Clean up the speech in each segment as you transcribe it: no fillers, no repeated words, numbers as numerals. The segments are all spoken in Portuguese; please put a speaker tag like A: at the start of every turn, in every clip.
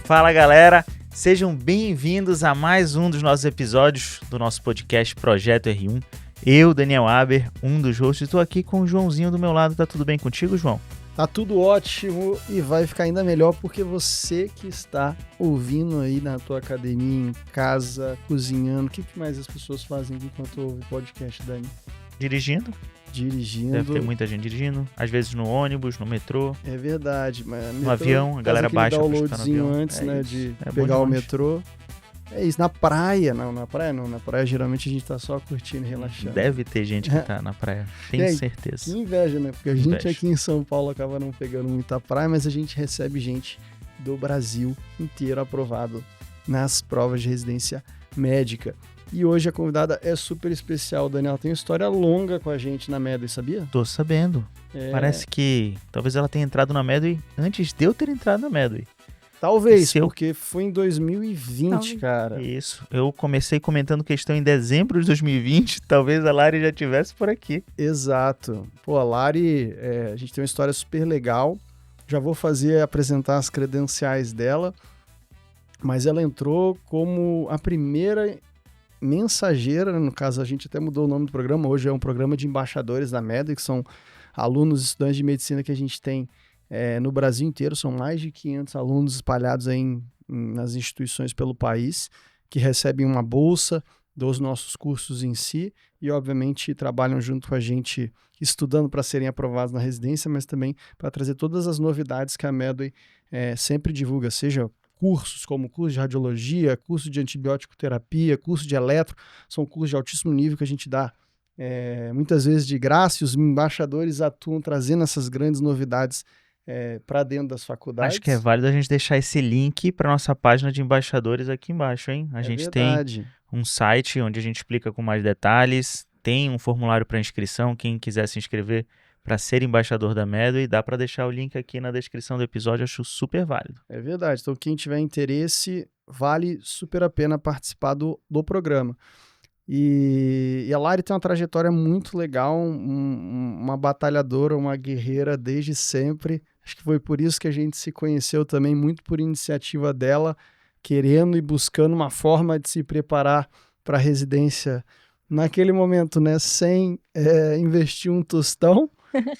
A: Fala galera, sejam bem-vindos a mais um dos nossos episódios do nosso podcast Projeto R1. Eu, Daniel Aber, um dos hosts, estou aqui com o Joãozinho do meu lado. Tá tudo bem contigo, João?
B: Tá tudo ótimo e vai ficar ainda melhor porque você que está ouvindo aí na tua academia, em casa, cozinhando, o que mais as pessoas fazem enquanto ouvem podcast, Dani?
A: Dirigindo. Deve ter muita gente dirigindo, às vezes no ônibus, no metrô.
B: É verdade. Mas
A: no avião, a galera baixa pra escutar no avião.
B: Antes, né, de pegar o metrô. É isso, na praia. Não, na praia geralmente a gente tá só curtindo e relaxando.
A: Deve ter gente que tá na praia, tenho certeza.
B: Que inveja, né? Porque a gente aqui em São Paulo acaba não pegando muita praia, mas a gente recebe gente do Brasil inteiro aprovado nas provas de residência médica. E hoje a convidada é super especial, Daniel. Tem uma história longa com a gente na Medway, sabia?
A: Tô sabendo. Parece que talvez ela tenha entrado na Medway antes de eu ter entrado na Medway.
B: Talvez, porque foi em 2020, cara.
A: Isso. Eu comecei comentando questão em dezembro de 2020. Talvez a Lari já estivesse por aqui.
B: Exato. Pô, a Lari, a gente tem uma história super legal. Já vou apresentar as credenciais dela. Mas ela entrou como a primeira mensageira, no caso a gente até mudou o nome do programa, hoje é um programa de embaixadores da Medway, que são alunos e estudantes de medicina que a gente tem no Brasil inteiro, são mais de 500 alunos espalhados aí nas instituições pelo país, que recebem uma bolsa dos nossos cursos em si e obviamente trabalham junto com a gente estudando para serem aprovados na residência, mas também para trazer todas as novidades que a Medway sempre divulga, seja cursos como curso de radiologia, curso de antibiótico terapia, curso de eletro, são cursos de altíssimo nível que a gente dá muitas vezes de graça, e os embaixadores atuam trazendo essas grandes novidades para dentro das faculdades.
A: Acho que é válido a gente deixar esse link para nossa página de embaixadores aqui embaixo, hein? A gente
B: verdade.
A: Tem um site onde a gente explica com mais detalhes, tem um formulário para inscrição, quem quiser se inscrever para ser embaixador da Medway, dá para deixar o link aqui na descrição do episódio, acho super válido.
B: É verdade, então quem tiver interesse, vale super a pena participar do programa. E a Lari tem uma trajetória muito legal, uma batalhadora, uma guerreira desde sempre. Acho que foi por isso que a gente se conheceu também, muito por iniciativa dela, querendo e buscando uma forma de se preparar para a residência naquele momento, né, sem investir um tostão.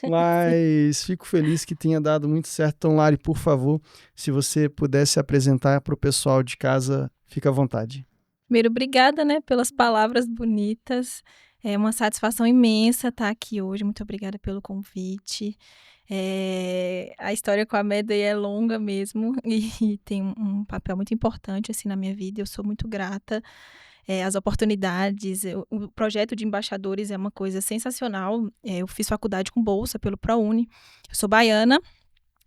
B: Mas fico feliz que tenha dado muito certo. Então, Lari, por favor, se você pudesse apresentar para o pessoal de casa, fica à vontade.
C: Primeiro, obrigada, né, pelas palavras bonitas. É uma satisfação imensa estar aqui hoje. Muito obrigada pelo convite. A história com a Medway é longa mesmo e tem um papel muito importante assim, na minha vida. Eu sou muito grata. As oportunidades, o projeto de embaixadores é uma coisa sensacional. Eu fiz faculdade com bolsa pelo ProUni. Eu sou baiana,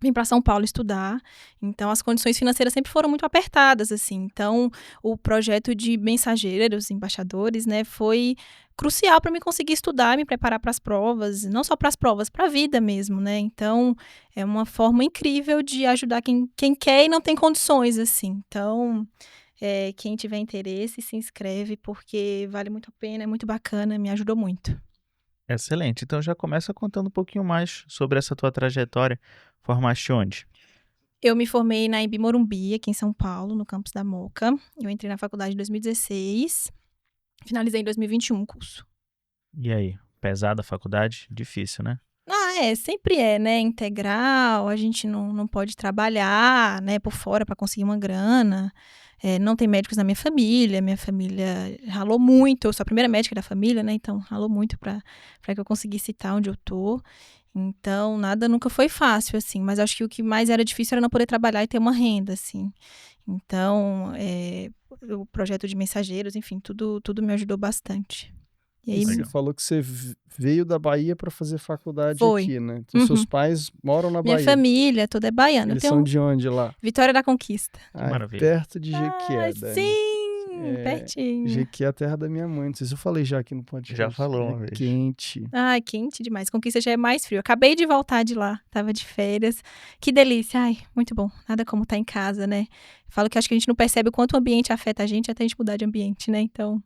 C: vim para São Paulo estudar, então as condições financeiras sempre foram muito apertadas, assim. Então, o projeto de mensageiros, embaixadores, né, foi crucial para mim conseguir estudar, me preparar para as provas, não só para as provas, para a vida mesmo, né? Então, é uma forma incrível de ajudar quem quer e não tem condições, assim. Então, quem tiver interesse, se inscreve, porque vale muito a pena, é muito bacana, me ajudou muito.
A: Excelente. Então já começa contando um pouquinho mais sobre essa tua trajetória. Formaste onde?
C: Eu me formei na Embi Morumbi, aqui em São Paulo, no campus da Moca. Eu entrei na faculdade em 2016, finalizei em 2021 o curso.
A: E aí, pesada a faculdade? Difícil, né?
C: Sempre né? Integral, a gente não pode trabalhar, né, por fora para conseguir uma grana. Não tem médicos na minha família ralou muito, eu sou a primeira médica da família, né, então ralou muito para que eu conseguisse estar onde eu tô. Então, nada nunca foi fácil, assim, mas acho que o que mais era difícil era não poder trabalhar e ter uma renda, assim. Então, o projeto de mensageiros, enfim, tudo me ajudou bastante.
B: E aí, você falou que você veio da Bahia para fazer faculdade aqui, né? Então, seus pais moram na Bahia.
C: Minha família toda é baiana.
B: Eles são de onde lá?
C: Vitória da Conquista.
A: Maravilha.
B: Perto de Jequié, Dani.
C: Sim, pertinho.
B: Jequié é a terra da minha mãe. Não sei se eu falei já aqui no podcast.
A: Já falou uma vez.
B: Quente.
C: Quente demais. Conquista já é mais frio. Acabei de voltar de lá. Tava de férias. Que delícia. Muito bom. Nada como estar em casa, né? Falo que acho que a gente não percebe o quanto o ambiente afeta a gente até a gente mudar de ambiente, né? Então,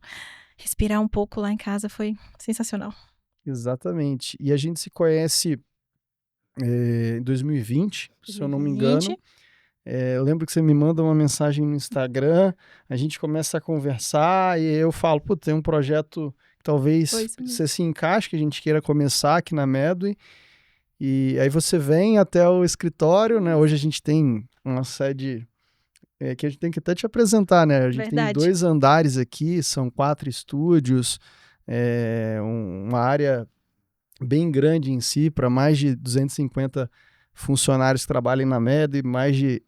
C: respirar um pouco lá em casa foi sensacional.
B: Exatamente. E a gente se conhece em 2020, se eu não me engano. Eu lembro que você me manda uma mensagem no Instagram, a gente começa a conversar e eu falo, pô, tem um projeto que talvez você se encaixe, que a gente queira começar aqui na Medway. E aí você vem até o escritório, né? Hoje a gente tem uma sede que a gente tem que até te apresentar, né? A gente tem 2 andares aqui, são 4 estúdios, uma área bem grande em si, para mais de 250 funcionários que trabalham na Medway, mais de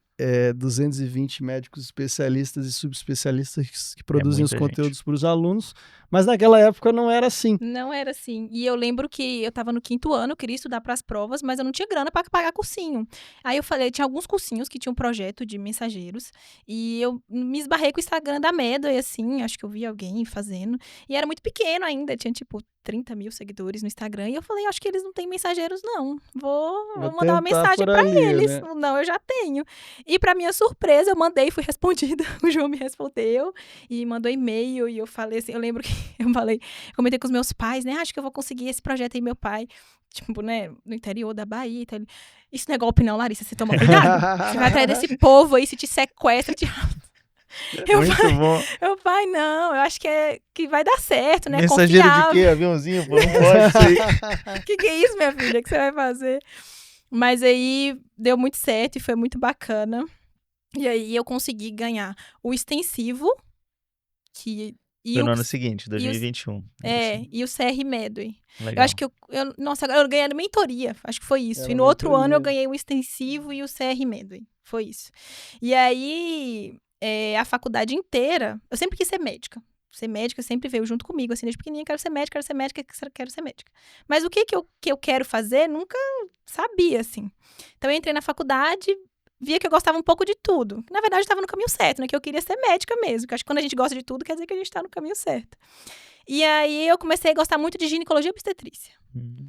B: 220 médicos especialistas e subespecialistas que produzem os conteúdos para os alunos, mas naquela época não era assim.
C: Não era assim. E eu lembro que eu estava no 5º ano, eu queria estudar para as provas, mas eu não tinha grana para pagar cursinho. Aí eu falei, tinha alguns cursinhos que tinham um projeto de mensageiros, e eu me esbarrei com o Instagram da Medway, assim, acho que eu vi alguém fazendo, e era muito pequeno ainda, tinha tipo 30 mil seguidores no Instagram, e eu falei, acho que eles não têm mensageiros, não. Vou mandar uma mensagem para eles. Né? Não, eu já tenho. E para minha surpresa, eu mandei, fui respondida. O João me respondeu e mandou e-mail, e eu falei assim, eu lembro que eu comentei com os meus pais, né? Acho que eu vou conseguir esse projeto aí, meu pai, tipo, né, no interior da Bahia. Então, isso não é golpe não, Larissa, você toma cuidado. Você vai atrás desse povo aí, se te sequestra,
A: Muito bom.
C: Meu pai, não, eu acho que vai dar certo, né?
A: Mensageiro
C: confiável.
A: de quê? Aviãozinho? Pô, não pode isso aí.
C: Que é isso, minha filha, que você vai fazer? Mas aí deu muito certo e foi muito bacana. E aí eu consegui ganhar o extensivo,
A: foi no ano seguinte, 2021.
C: E o CR Medway.
A: Legal.
C: Eu acho que nossa, agora eu ganhei a mentoria, acho que foi isso. E no outro ano eu ganhei o extensivo e o CR Medway, foi isso. E aí, a faculdade inteira, eu sempre quis ser médica. Ser médica sempre veio junto comigo, assim, desde pequenininha, quero ser médica, quero ser médica. Mas o que eu quero fazer, nunca sabia, assim. Então eu entrei na faculdade, via que eu gostava um pouco de tudo. Na verdade, eu estava no caminho certo, né? Que eu queria ser médica mesmo. Que eu acho que quando a gente gosta de tudo, quer dizer que a gente está no caminho certo. E aí, eu comecei a gostar muito de ginecologia e obstetrícia.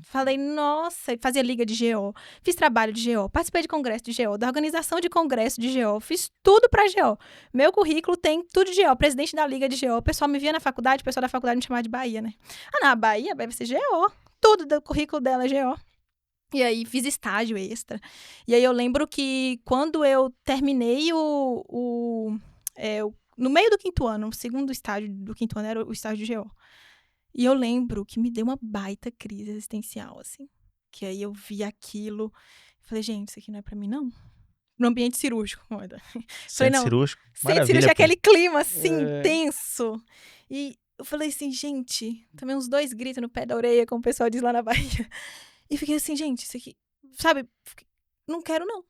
C: Falei, nossa, fazia liga de GO, fiz trabalho de GO, participei de congresso de GO, da organização de congresso de GO, fiz tudo pra GO. Meu currículo tem tudo de GO, presidente da liga de GO. O pessoal me via na faculdade, o pessoal da faculdade me chamava de Bahia, né? Ah, não, a Bahia vai ser GO. Tudo do currículo dela é GO. E aí, fiz estágio extra. E aí, eu lembro que quando eu terminei no meio do 5º ano, o segundo estágio do 5º ano era o estágio de GO. E eu lembro que me deu uma baita crise existencial, assim. Que aí eu vi aquilo, falei, gente, isso aqui não é pra mim, não. No ambiente cirúrgico.
A: Centro cirúrgico?
C: Centro cirúrgico é aquele clima, assim, tenso. E eu falei assim, gente, também uns 2 gritos no pé da orelha, como o pessoal diz lá na Bahia. E fiquei assim, gente, isso aqui, sabe, não quero, não.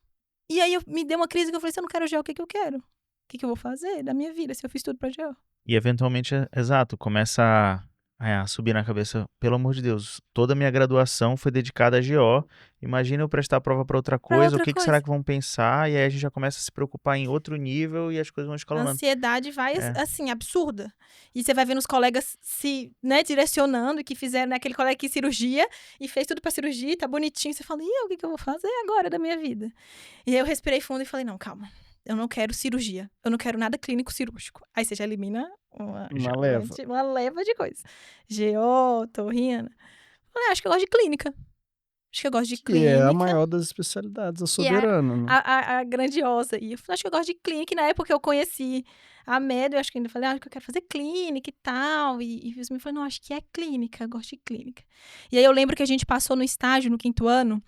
C: E aí me deu uma crise que eu falei, se eu não quero GO, o que eu quero? O que eu vou fazer da minha vida, se eu fiz tudo pra GO?
A: E eventualmente, exato, começa a subir na cabeça, pelo amor de Deus, toda a minha graduação foi dedicada a GO, imagina eu prestar a prova para outra coisa, o que será que vão pensar? E aí a gente já começa a se preocupar em outro nível e as coisas vão escalonando.
C: A ansiedade vai, assim, absurda. E você vai vendo os colegas se, né, direcionando, e que fizeram, né, aquele colega que cirurgia, e fez tudo pra cirurgia, tá bonitinho, você fala, o que eu vou fazer agora da minha vida? E aí eu respirei fundo e falei, não, calma. Eu não quero cirurgia. Eu não quero nada clínico cirúrgico. Aí você já elimina uma leva de coisas. GO, torrina. Falei, acho que eu gosto de clínica. Acho que eu gosto de clínica.
B: Que é a maior das especialidades, a soberana. Né?
C: A grandiosa. E eu falei, acho que eu gosto de clínica. E na época eu conheci a Medway, eu acho que ainda falei, acho que eu quero fazer clínica e tal. E os meninos falaram, não, acho que é clínica, eu gosto de clínica. E aí eu lembro que a gente passou no estágio no 5º ano,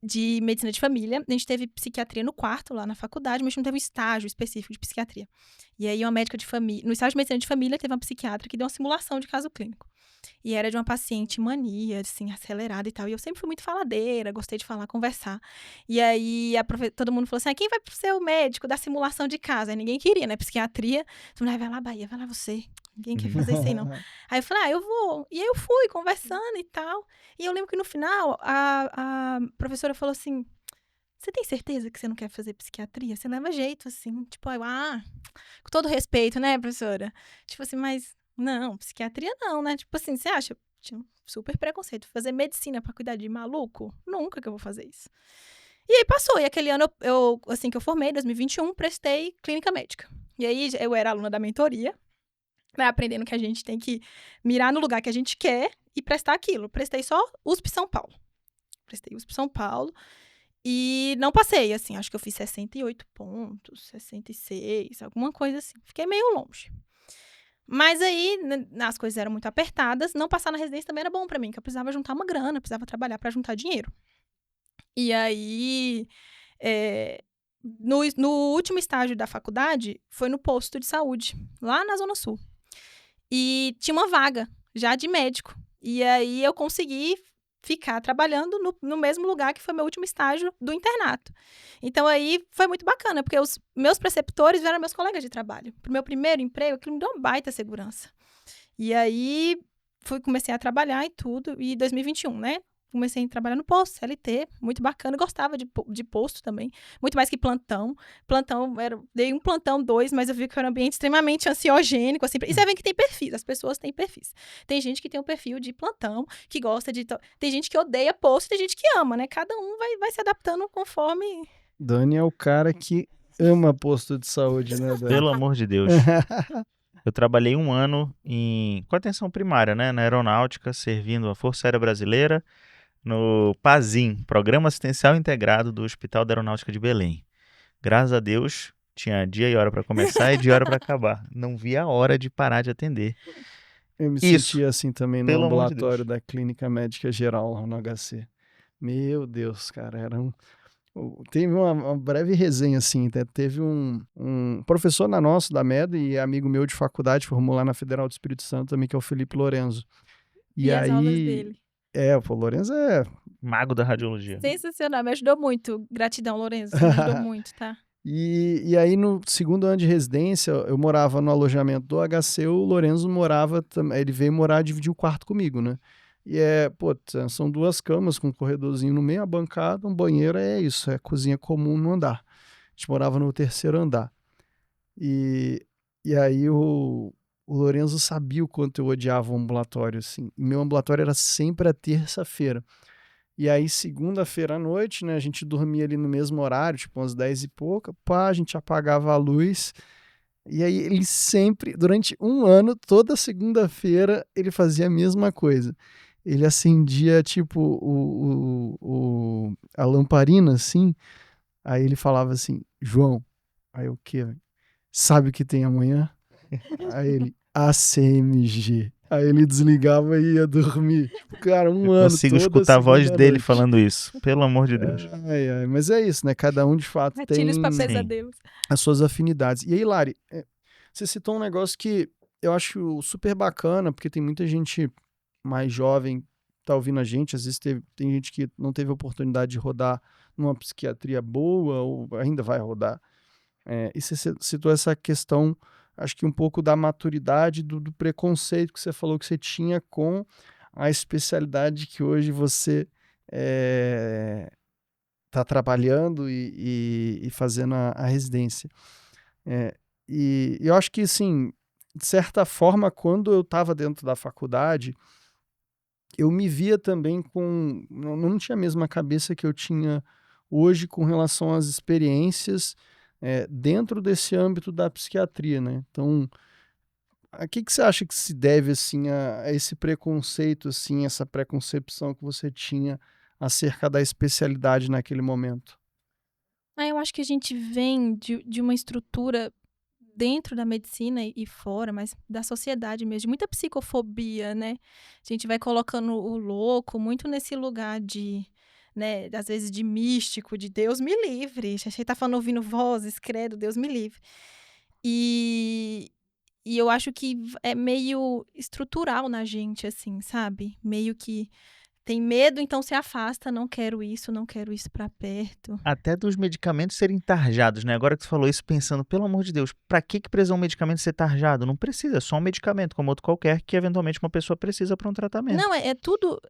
C: de medicina de família. A gente teve psiquiatria no 4º, lá na faculdade, mas não teve um estágio específico de psiquiatria. E aí, uma médica de família... No estágio de medicina de família, teve uma psiquiatra que deu uma simulação de caso clínico. E era de uma paciente mania, assim, acelerada e tal. E eu sempre fui muito faladeira, gostei de falar, conversar. E aí, todo mundo falou assim, quem vai ser o médico da simulação de caso? Aí ninguém queria, né? Psiquiatria. Todo mundo, vai lá, Bahia, vai lá você. Ninguém quer fazer isso aí, não. Aí eu falei, eu vou. E aí eu fui, conversando e tal. E eu lembro que no final, a professora falou assim, você tem certeza que você não quer fazer psiquiatria? Você leva jeito, assim. Tipo, com todo respeito, né, professora? Tipo assim, mas não, psiquiatria não, né? Tipo assim, você acha? Tinha um super preconceito. Fazer medicina pra cuidar de maluco? Nunca que eu vou fazer isso. E aí passou. E aquele ano, assim que eu formei, em 2021, prestei clínica médica. E aí eu era aluna da mentoria, né, aprendendo que a gente tem que mirar no lugar que a gente quer e prestar aquilo. Prestei só USP São Paulo. E não passei, assim, acho que eu fiz 68 pontos, 66, alguma coisa assim. Fiquei meio longe. Mas aí, as coisas eram muito apertadas, não passar na residência também era bom pra mim, que eu precisava juntar uma grana, precisava trabalhar pra juntar dinheiro. E aí, no último estágio da faculdade, foi no posto de saúde, lá na Zona Sul. E tinha uma vaga, já de médico. E aí, eu consegui ficar trabalhando no mesmo lugar que foi meu último estágio do internato. Então, aí, foi muito bacana, porque os meus preceptores eram meus colegas de trabalho. Pro meu primeiro emprego, aquilo me deu uma baita segurança. E aí, comecei a trabalhar e tudo, e 2021, né? Comecei a trabalhar no posto, CLT, muito bacana, gostava de posto também, muito mais que plantão. Dei um plantão, 2, mas eu vi que era um ambiente extremamente ansiogênico, assim. E você vê que tem perfis, as pessoas têm perfis. Tem gente que tem um perfil de plantão, que gosta de... Tem gente que odeia posto, tem gente que ama, né? Cada um vai se adaptando conforme...
B: Dani é o cara que ama posto de saúde, né, Dani?
A: Pelo amor de Deus. Eu trabalhei 1 ano com atenção primária, né, na aeronáutica, servindo a Força Aérea Brasileira, no PASIM, Programa Assistencial Integrado do Hospital da Aeronáutica de Belém. Graças a Deus, tinha dia e hora para começar e dia e hora para acabar. Não via a hora de parar de atender.
B: Eu me
A: Isso,
B: sentia assim também no
A: pelo amor de
B: ambulatório
A: Deus.
B: da Clínica Médica Geral, lá no HC. Meu Deus, cara, teve uma breve resenha, assim, teve um professor na nossa, da MED, e amigo meu de faculdade, formou lá na Federal do Espírito Santo também, que é o Felipe Lorenzo.
C: E as aulas dele.
B: O Lorenzo é...
A: Mago da radiologia.
C: Sensacional, me ajudou muito. Gratidão, Lourenço, me ajudou muito, tá?
B: E aí, no segundo ano de residência, eu morava no alojamento do HC, o Lorenzo morava, ele veio morar, dividir o quarto comigo, né? E são 2 camas com um corredorzinho no meio, a bancada, um banheiro, é isso, é cozinha comum no andar. A gente morava no 3º andar. E aí o Lorenzo sabia o quanto eu odiava o ambulatório, assim. Meu ambulatório era sempre a terça-feira. E aí, segunda-feira à noite, né, a gente dormia ali no mesmo horário, tipo umas 10 e pouca, a gente apagava a luz. E aí ele sempre, durante 1 ano, toda segunda-feira, ele fazia a mesma coisa. Ele acendia, tipo, a lamparina, assim, aí ele falava assim, João, aí o quê? Sabe o que tem amanhã? Aí ele, ACMG. Aí ele desligava e ia dormir. Cara,
A: Eu
B: ano,
A: consigo
B: toda
A: escutar a voz dele
B: segunda-noite.
A: falando isso. Pelo amor de Deus.
B: Mas é isso, né? Cada um, de fato,
C: Gatilhos
B: tem
C: pra pesadelos.
B: as suas afinidades. E aí, Lari, você citou um negócio que eu acho super bacana, porque tem muita gente mais jovem tá ouvindo a gente, às vezes tem gente que não teve a oportunidade de rodar numa psiquiatria boa, ou ainda vai rodar. E você citou essa questão, acho que um pouco da maturidade, do preconceito que você falou que você tinha com a especialidade que hoje você está trabalhando e fazendo a residência. E eu acho que, assim, de certa forma, quando eu estava dentro da faculdade, eu me via também com... Não tinha a mesma cabeça que eu tinha hoje com relação às experiências dentro desse âmbito da psiquiatria, né? Então, a que você acha que se deve, assim, a esse preconceito, assim, essa preconcepção que você tinha acerca da especialidade naquele momento?
C: Eu acho que a gente vem de uma estrutura dentro da medicina e fora, mas da sociedade mesmo, de muita psicofobia, né? A gente vai colocando o louco muito nesse lugar de, né, às vezes de místico, de Deus me livre. A gente tá falando, ouvindo vozes, credo, Deus me livre. E eu acho que é meio estrutural na gente, assim, sabe? Meio que tem medo, então se afasta, não quero isso pra perto.
A: Até dos medicamentos serem tarjados, né? Agora que você falou isso, pensando, pelo amor de Deus, pra que precisa um medicamento ser tarjado? Não precisa, é só um medicamento, como outro qualquer, que eventualmente uma pessoa precisa para um tratamento.
C: Não, é tudo.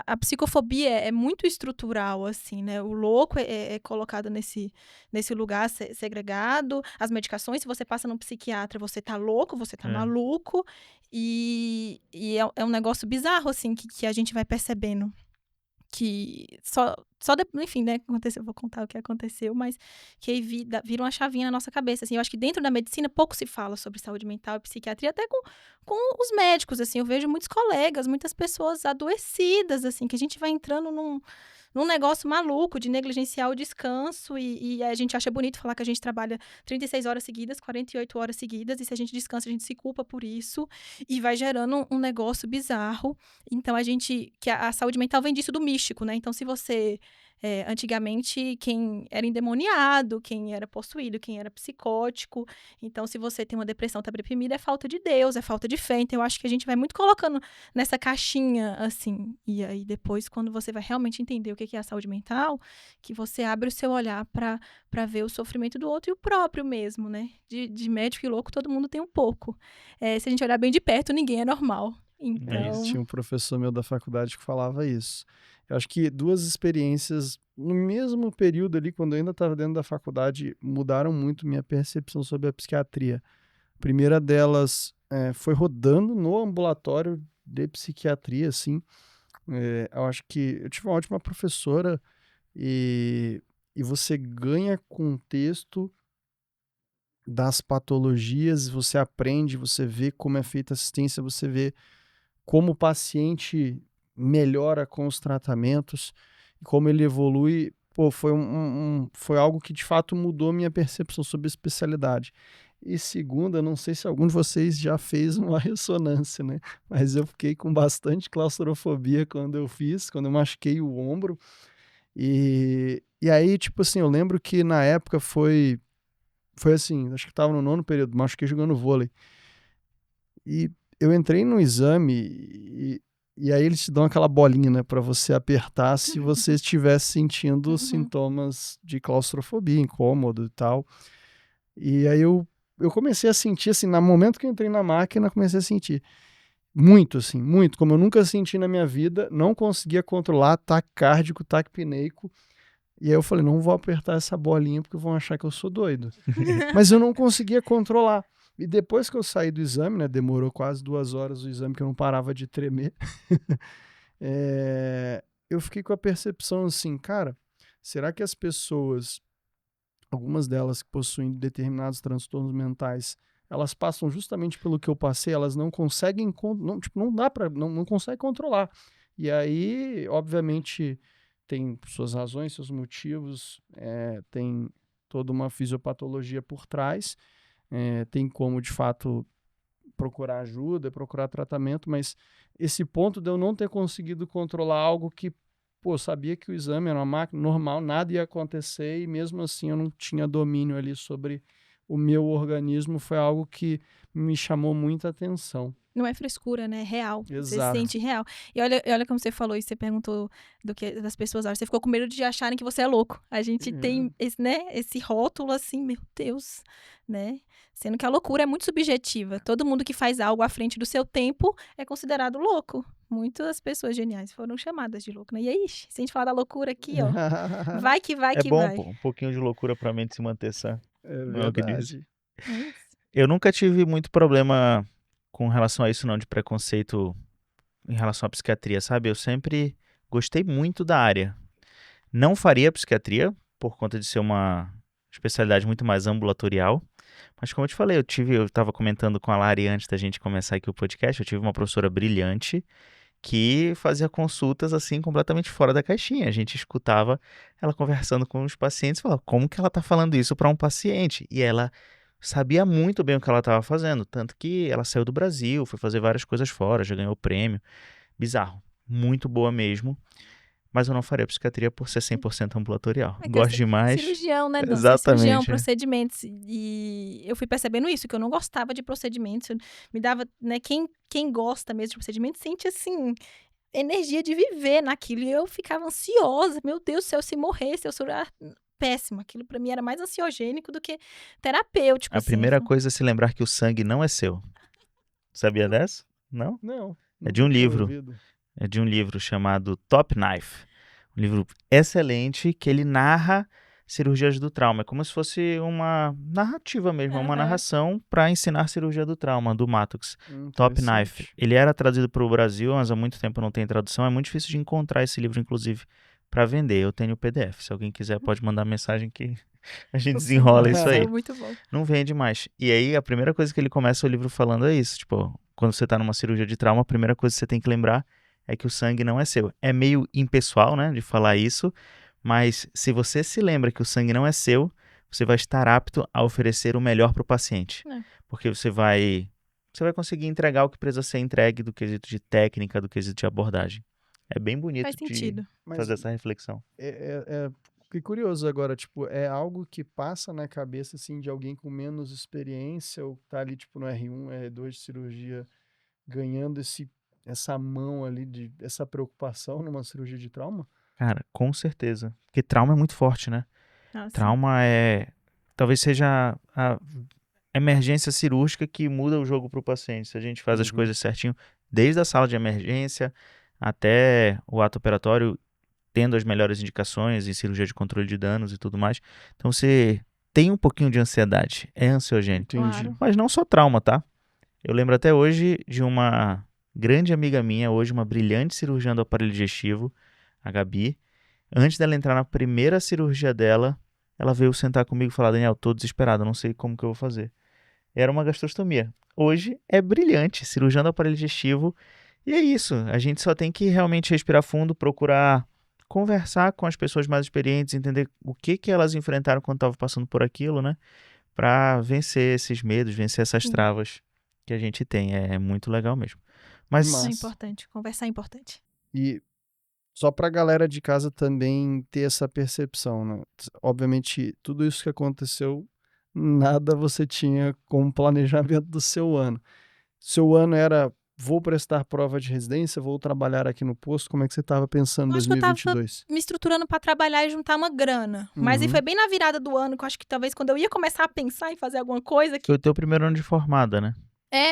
C: A psicofobia é muito estrutural, assim, né? O louco é colocado nesse lugar segregado. As medicações, se você passa num psiquiatra, você tá louco, você tá maluco. E é um negócio bizarro, assim, que a gente vai percebendo. Que só depois, enfim, né, aconteceu, vou contar o que aconteceu, mas que aí vira uma chavinha na nossa cabeça, assim, eu acho que dentro da medicina pouco se fala sobre saúde mental e psiquiatria, até com os médicos, assim, eu vejo muitos colegas, muitas pessoas adoecidas, assim, que a gente vai entrando num negócio maluco de negligenciar o descanso e a gente acha bonito falar que a gente trabalha 36 horas seguidas, 48 horas seguidas, e se a gente descansa, a gente se culpa por isso, e vai gerando um negócio bizarro. Então, que a saúde mental vem disso do místico, né? Então, se você... antigamente, quem era endemoniado, quem era possuído, quem era psicótico. Então, se você tem uma depressão, tá deprimida, é falta de Deus, é falta de fé. Então, eu acho que a gente vai muito colocando nessa caixinha, assim. E aí, depois, quando você vai realmente entender o que é a saúde mental, que você abre o seu olhar para ver o sofrimento do outro e o próprio mesmo, né? De médico e louco, todo mundo tem um pouco. Se a gente olhar bem de perto, ninguém é normal. Então...
B: Tinha um professor meu da faculdade que falava isso. Eu acho que 2 experiências no mesmo período ali, quando eu ainda estava dentro da faculdade, mudaram muito minha percepção sobre a psiquiatria. A primeira delas foi rodando no ambulatório de psiquiatria, assim. Eu acho que eu tive uma ótima professora e você ganha contexto das patologias, você aprende, você vê como é feita a assistência, você vê como o paciente melhora com os tratamentos e como ele evolui. Pô, foi algo que de fato mudou minha percepção sobre a especialidade. E segunda, não sei se algum de vocês já fez uma ressonância, né? Mas eu fiquei com bastante claustrofobia quando eu machuquei o ombro. E aí, tipo assim, eu lembro que na época foi assim, acho que tava no 9º período, machuquei jogando vôlei. E eu entrei no exame e aí eles te dão aquela bolinha, né, pra você apertar se você estivesse sentindo sintomas de claustrofobia, incômodo e tal. E aí eu comecei a sentir, assim, no momento que eu entrei na máquina, comecei a sentir muito, assim, muito, como eu nunca senti na minha vida, não conseguia controlar ataque cardíaco, ataque pineico. E aí eu falei, não vou apertar essa bolinha porque vão achar que eu sou doido. Mas eu não conseguia controlar. E depois que eu saí do exame, né, demorou quase 2 horas o exame, que eu não parava de tremer, eu fiquei com a percepção assim, cara, será que as pessoas, algumas delas que possuem determinados transtornos mentais, elas passam justamente pelo que eu passei, elas não conseguem, não conseguem controlar. E aí, obviamente, tem suas razões, seus motivos, tem toda uma fisiopatologia por trás, tem como, de fato, procurar ajuda, procurar tratamento, mas esse ponto de eu não ter conseguido controlar algo que, pô, sabia que o exame era uma máquina normal, nada ia acontecer e mesmo assim eu não tinha domínio ali sobre o meu organismo, foi algo que me chamou muita atenção.
C: Não é frescura, né? É real.
B: Exato.
C: Você se sente real. E olha como você falou isso, você perguntou das pessoas. Você ficou com medo de acharem que você é louco. A gente tem esse rótulo assim, meu Deus, né? Sendo que a loucura é muito subjetiva. Todo mundo que faz algo à frente do seu tempo é considerado louco. Muitas pessoas geniais foram chamadas de louco, né? E aí, se a gente falar da loucura aqui, ó, vai que vai que vai.
A: É bom um pouquinho de loucura pra mente se manter sã.
B: Não
A: é o que diz.
C: É isso.
A: Eu nunca tive muito problema com relação a isso, não, de preconceito em relação à psiquiatria, sabe? Eu sempre gostei muito da área. Não faria psiquiatria, por conta de ser uma especialidade muito mais ambulatorial. Mas como eu te falei, eu estava comentando com a Lari antes da gente começar aqui o podcast, eu tive uma professora brilhante que fazia consultas assim completamente fora da caixinha. A gente escutava ela conversando com os pacientes e falava, como que ela está falando isso para um paciente? E ela sabia muito bem o que ela estava fazendo, tanto que ela saiu do Brasil, foi fazer várias coisas fora, já ganhou prêmio. Bizarro, muito boa mesmo. Mas eu não faria psiquiatria por ser 100% ambulatorial. Gosto demais.
C: Cirurgião, né, Dan?
A: Exatamente.
C: Cirurgião, procedimentos. E eu fui percebendo isso, que eu não gostava de procedimentos. Me dava, né, quem gosta mesmo de procedimentos sente, assim, energia de viver naquilo. E eu ficava ansiosa. Meu Deus do céu, se morresse, eu sou péssimo. Aquilo pra mim era mais ansiogênico do que terapêutico.
A: A primeira coisa é se lembrar que o sangue não é seu. Sabia dessa? Não?
B: Não.
A: É de um livro. É de um livro chamado Top Knife. Um livro excelente que ele narra cirurgias do trauma. É como se fosse uma narrativa mesmo, uma narração para ensinar cirurgia do trauma, do Mattox. Top Knife. Ele era traduzido para o Brasil, mas há muito tempo não tem tradução. É muito difícil de encontrar esse livro, inclusive, para vender. Eu tenho o PDF. Se alguém quiser, pode mandar mensagem que a gente desenrola isso aí.
C: É muito bom.
A: Não vende mais. E aí, a primeira coisa que ele começa o livro falando é isso. Tipo, quando você tá numa cirurgia de trauma, a primeira coisa que você tem que lembrar é que o sangue não é seu. É meio impessoal, né, de falar isso, mas se você se lembra que o sangue não é seu, você vai estar apto a oferecer o melhor para o paciente. Porque você vai conseguir entregar o que precisa ser entregue do quesito de técnica, do quesito de abordagem. É bem bonito
C: Faz sentido.
A: de fazer essa reflexão.
B: Fiquei curioso agora, tipo, é algo que passa na cabeça, assim, de alguém com menos experiência ou tá ali, tipo, no R1, R2 de cirurgia, ganhando essa mão ali, essa preocupação numa cirurgia de trauma?
A: Cara, com certeza. Porque trauma é muito forte, né?
C: Ah, sim.
A: Trauma talvez seja a emergência cirúrgica que muda o jogo para o paciente. Se a gente faz as coisas certinho, desde a sala de emergência até o ato operatório, tendo as melhores indicações em cirurgia de controle de danos e tudo mais. Então você tem um pouquinho de ansiedade, é ansiogênico.
C: Claro.
A: Mas não só trauma, tá? Eu lembro até hoje de uma grande amiga minha, hoje uma brilhante cirurgiã do aparelho digestivo, a Gabi. Antes dela entrar na primeira cirurgia dela, ela veio sentar comigo e falar: Daniel, tô desesperado, não sei como que eu vou fazer. Era uma gastrostomia. Hoje é brilhante, cirurgiã do aparelho digestivo. E é isso, a gente só tem que realmente respirar fundo, procurar conversar com as pessoas mais experientes, entender o que elas enfrentaram quando estavam passando por aquilo, né? Para vencer esses medos, vencer essas travas que a gente tem. É muito legal mesmo. Mas
C: isso é importante, conversar é importante.
B: E só para a galera de casa também ter essa percepção, né? Obviamente, tudo isso que aconteceu, nada você tinha como planejamento do seu ano. Seu ano era: vou prestar prova de residência, vou trabalhar aqui no posto. Como é que você estava pensando em 2022?
C: Eu tava me estruturando para trabalhar e juntar uma grana. Mas aí foi bem na virada do ano, que eu acho que talvez quando eu ia começar a pensar em fazer alguma coisa...
A: Foi o teu primeiro ano de formada, né?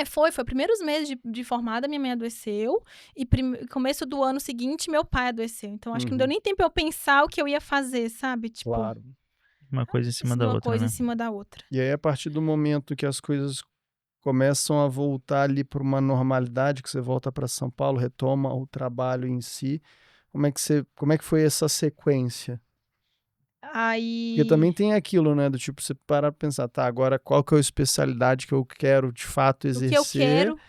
C: Foi primeiros meses de formada, minha mãe adoeceu, e começo do ano seguinte, meu pai adoeceu. Então, acho que não deu nem tempo eu pensar o que eu ia fazer, sabe? Tipo,
B: claro.
A: Uma coisa em cima da outra,
C: uma coisa
A: né?
C: em cima da outra.
B: E aí, a partir do momento que as coisas começam a voltar ali para uma normalidade, que você volta para São Paulo, retoma o trabalho em si, como é que foi essa sequência? Porque também tem aquilo, né, do tipo, você para pensar, tá, agora qual que é a especialidade que eu quero de fato exercer?
C: O que eu quero.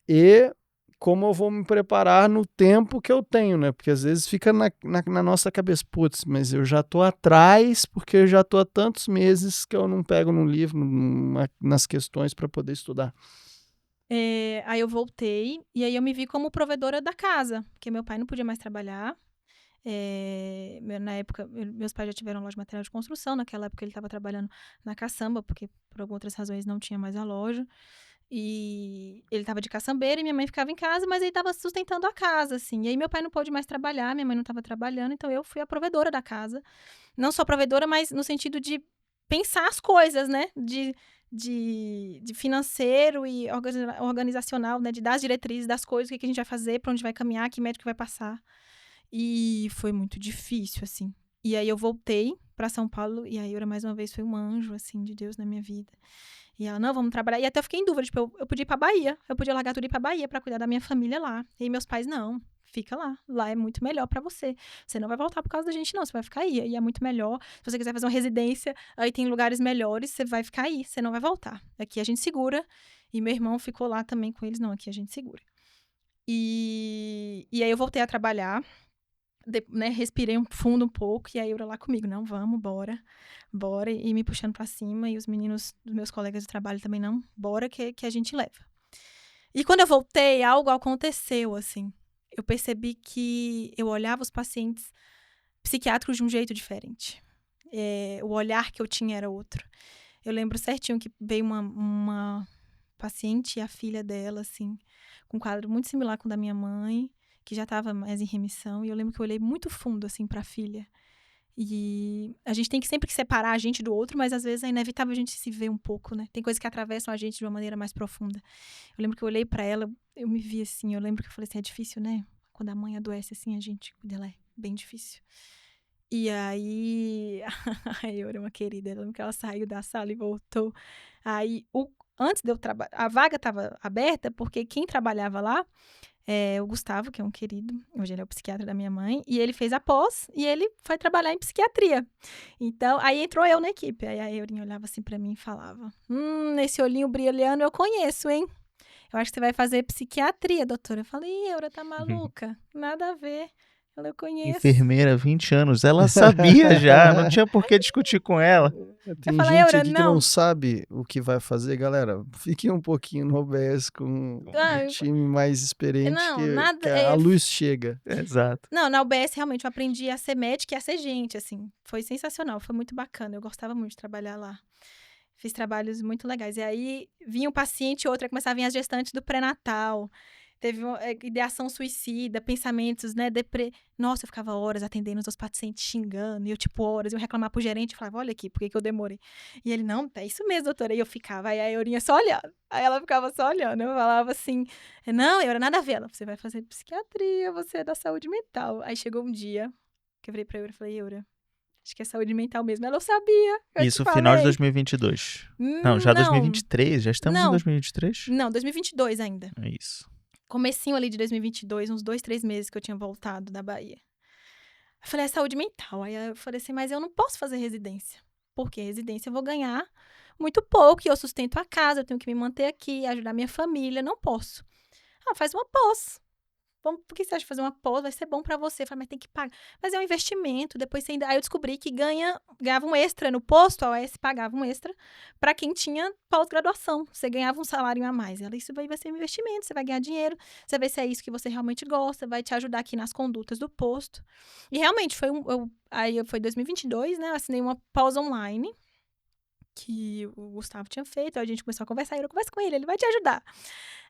B: E como eu vou me preparar no tempo que eu tenho, né? Porque às vezes fica na nossa cabeça, putz, mas eu já tô atrás porque eu já tô há tantos meses que eu não pego no livro, nas questões para poder estudar.
C: Aí eu voltei, e aí eu me vi como provedora da casa, porque meu pai não podia mais trabalhar. Na época, meus pais já tiveram loja de material de construção. Naquela época ele estava trabalhando na caçamba, porque por algumas outras razões não tinha mais a loja. E ele estava de caçambeiro e minha mãe ficava em casa, mas ele estava sustentando a casa, assim. E aí meu pai não pôde mais trabalhar, minha mãe não estava trabalhando, então eu fui a provedora da casa. Não só provedora, mas no sentido de pensar as coisas, né? De financeiro e organizacional, né? De dar as diretrizes das coisas, o que a gente vai fazer, para onde vai caminhar, que médico vai passar. E foi muito difícil, assim. E aí eu voltei para São Paulo, e a Eura, mais uma vez, foi um anjo, assim, de Deus na minha vida. E ela: não, vamos trabalhar. E até eu fiquei em dúvida, tipo, eu podia ir pra Bahia. Eu podia largar tudo e ir pra Bahia pra cuidar da minha família lá. E meus pais: não, fica lá. Lá é muito melhor pra você. Você não vai voltar por causa da gente, não. Você vai ficar aí. E é muito melhor. Se você quiser fazer uma residência, aí tem lugares melhores, você vai ficar aí. Você não vai voltar. Aqui a gente segura. E meu irmão ficou lá também com eles. Não, aqui a gente segura. E aí eu voltei a trabalhar. Né, respirei fundo um pouco, e a Eura lá comigo: não, vamos, bora, e me puxando pra cima, e os meninos dos meus colegas de trabalho também: não, bora que a gente leva. E quando eu voltei, algo aconteceu, assim. Eu percebi que eu olhava os pacientes psiquiátricos de um jeito diferente. O olhar que eu tinha era outro. Eu lembro certinho que veio uma paciente e a filha dela, assim, com um quadro muito similar com o da minha mãe, que já estava mais em remissão, e eu lembro que eu olhei muito fundo, assim, para a filha. E a gente tem que sempre separar a gente do outro, mas às vezes é inevitável a gente se ver um pouco, né? Tem coisas que atravessam a gente de uma maneira mais profunda. Eu lembro que eu olhei para ela, eu me vi assim, eu lembro que eu falei assim: é difícil, né? Quando a mãe adoece assim, a gente cuida dela, é bem difícil. E aí, a Eura é uma querida, eu lembro que ela saiu da sala e voltou. Aí, antes de eu trabalhar, a vaga estava aberta, porque quem trabalhava lá o Gustavo, que é um querido, hoje ele é o psiquiatra da minha mãe, e ele fez a pós, e ele foi trabalhar em psiquiatria. Então, aí entrou eu na equipe. Aí a Eurinha olhava assim pra mim e falava: esse olhinho brilhando eu conheço, hein? eu acho que você vai fazer psiquiatria, doutora. Eu falei, Eura, tá maluca? Nada a ver. Eu conheço.
A: Enfermeira, 20 anos. Ela sabia já, não tinha por que discutir com ela.
B: Tem
C: falei,
B: gente
C: Eura,
B: aqui que não sabe o que vai fazer, galera. Fiquem um pouquinho no OBS com um time mais experiente que a luz chega.
A: Exato.
C: Não, na UBS realmente eu aprendi a ser médica e a ser gente, assim. Foi sensacional, foi muito bacana. Eu gostava muito de trabalhar lá. Fiz trabalhos muito legais. E aí vinha um paciente, outra começava a vir as gestantes do pré-natal. Teve ideação suicida, pensamentos, né? Nossa, eu ficava horas atendendo os pacientes xingando. E eu, horas, eu reclamar pro gerente e falava, olha aqui, por que eu demorei? E ele, não, é isso mesmo, doutora. E eu ficava, aí a Eurinha só olhando. Aí ela ficava só olhando. Eu falava assim, não, Eura, nada a ver. Ela, você vai fazer psiquiatria, você é da saúde mental. Aí chegou um dia, que eu virei pra Eura e falei, Eura, acho que é saúde mental mesmo. Ela, eu sabia.
A: Isso, final de 2022. Não, já 2023. Já estamos em 2023?
C: Não, 2022 ainda.
A: É isso.
C: Comecinho ali de 2022, uns 2, 3 meses que eu tinha voltado da Bahia. Eu falei, é saúde mental. Aí eu falei assim, mas eu não posso fazer residência. Porque residência eu vou ganhar muito pouco e eu sustento a casa, eu tenho que me manter aqui, ajudar minha família, não posso. Faz uma pós. Por que você acha que fazer uma pós vai ser bom pra você? Eu falei, mas tem que pagar. Mas é um investimento, depois você ainda... Aí eu descobri que ganhava um extra no posto, a OAS pagava um extra pra quem tinha pós-graduação. Você ganhava um salário a mais. Ela, isso vai ser um investimento, você vai ganhar dinheiro, você vai ver se é isso que você realmente gosta, vai te ajudar aqui nas condutas do posto. E realmente, foi 2022, né? Eu assinei uma pós online, que o Gustavo tinha feito, aí a gente começou a conversar, eu converso com ele vai te ajudar.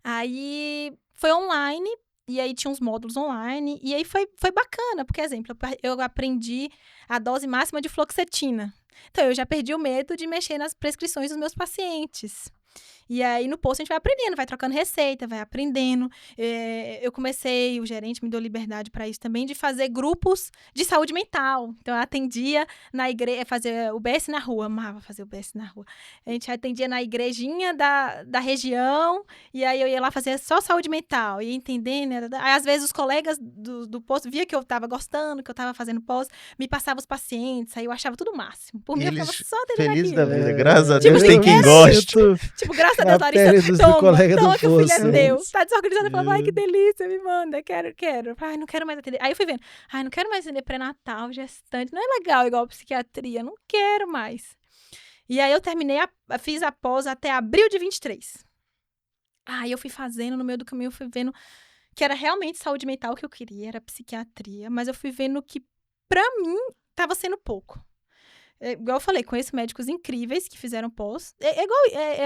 C: Aí foi online, e aí tinha uns módulos online, e aí foi bacana, porque, exemplo, eu aprendi a dose máxima de fluoxetina. Então, eu já perdi o medo de mexer nas prescrições dos meus pacientes. E aí, no posto, a gente vai aprendendo, vai trocando receita, vai aprendendo. Eu comecei, o gerente me deu liberdade para isso também, de fazer grupos de saúde mental. Então, eu atendia na igreja, fazer o UBS na rua, amava fazer o UBS na rua. A gente atendia na igrejinha da região, e aí eu ia lá fazer só saúde mental, ia entendendo. Aí, às vezes, os colegas do posto via que eu estava gostando, que eu estava fazendo pós, me passavam os pacientes, aí eu achava tudo o máximo. Por mim, eu ficava só atendendo
A: feliz
C: aquilo.
A: da vida, graças a Deus tem quem goste.
C: Graças a Deus, Larissa, toma que o filho é teu.
B: Poço.
C: Tá desorganizado, eu falava, ai, que delícia, me manda, quero. Ai, não quero mais atender. Aí eu fui vendo, ai, não quero mais atender pré-natal, gestante, não é legal igual psiquiatria, não quero mais. E aí eu fiz a pós até abril de 23. Aí eu fui fazendo, no meio do caminho eu fui vendo que era realmente saúde mental que eu queria, era psiquiatria, mas eu fui vendo que, pra mim, tava sendo pouco. Igual eu falei, conheço médicos incríveis que fizeram pós.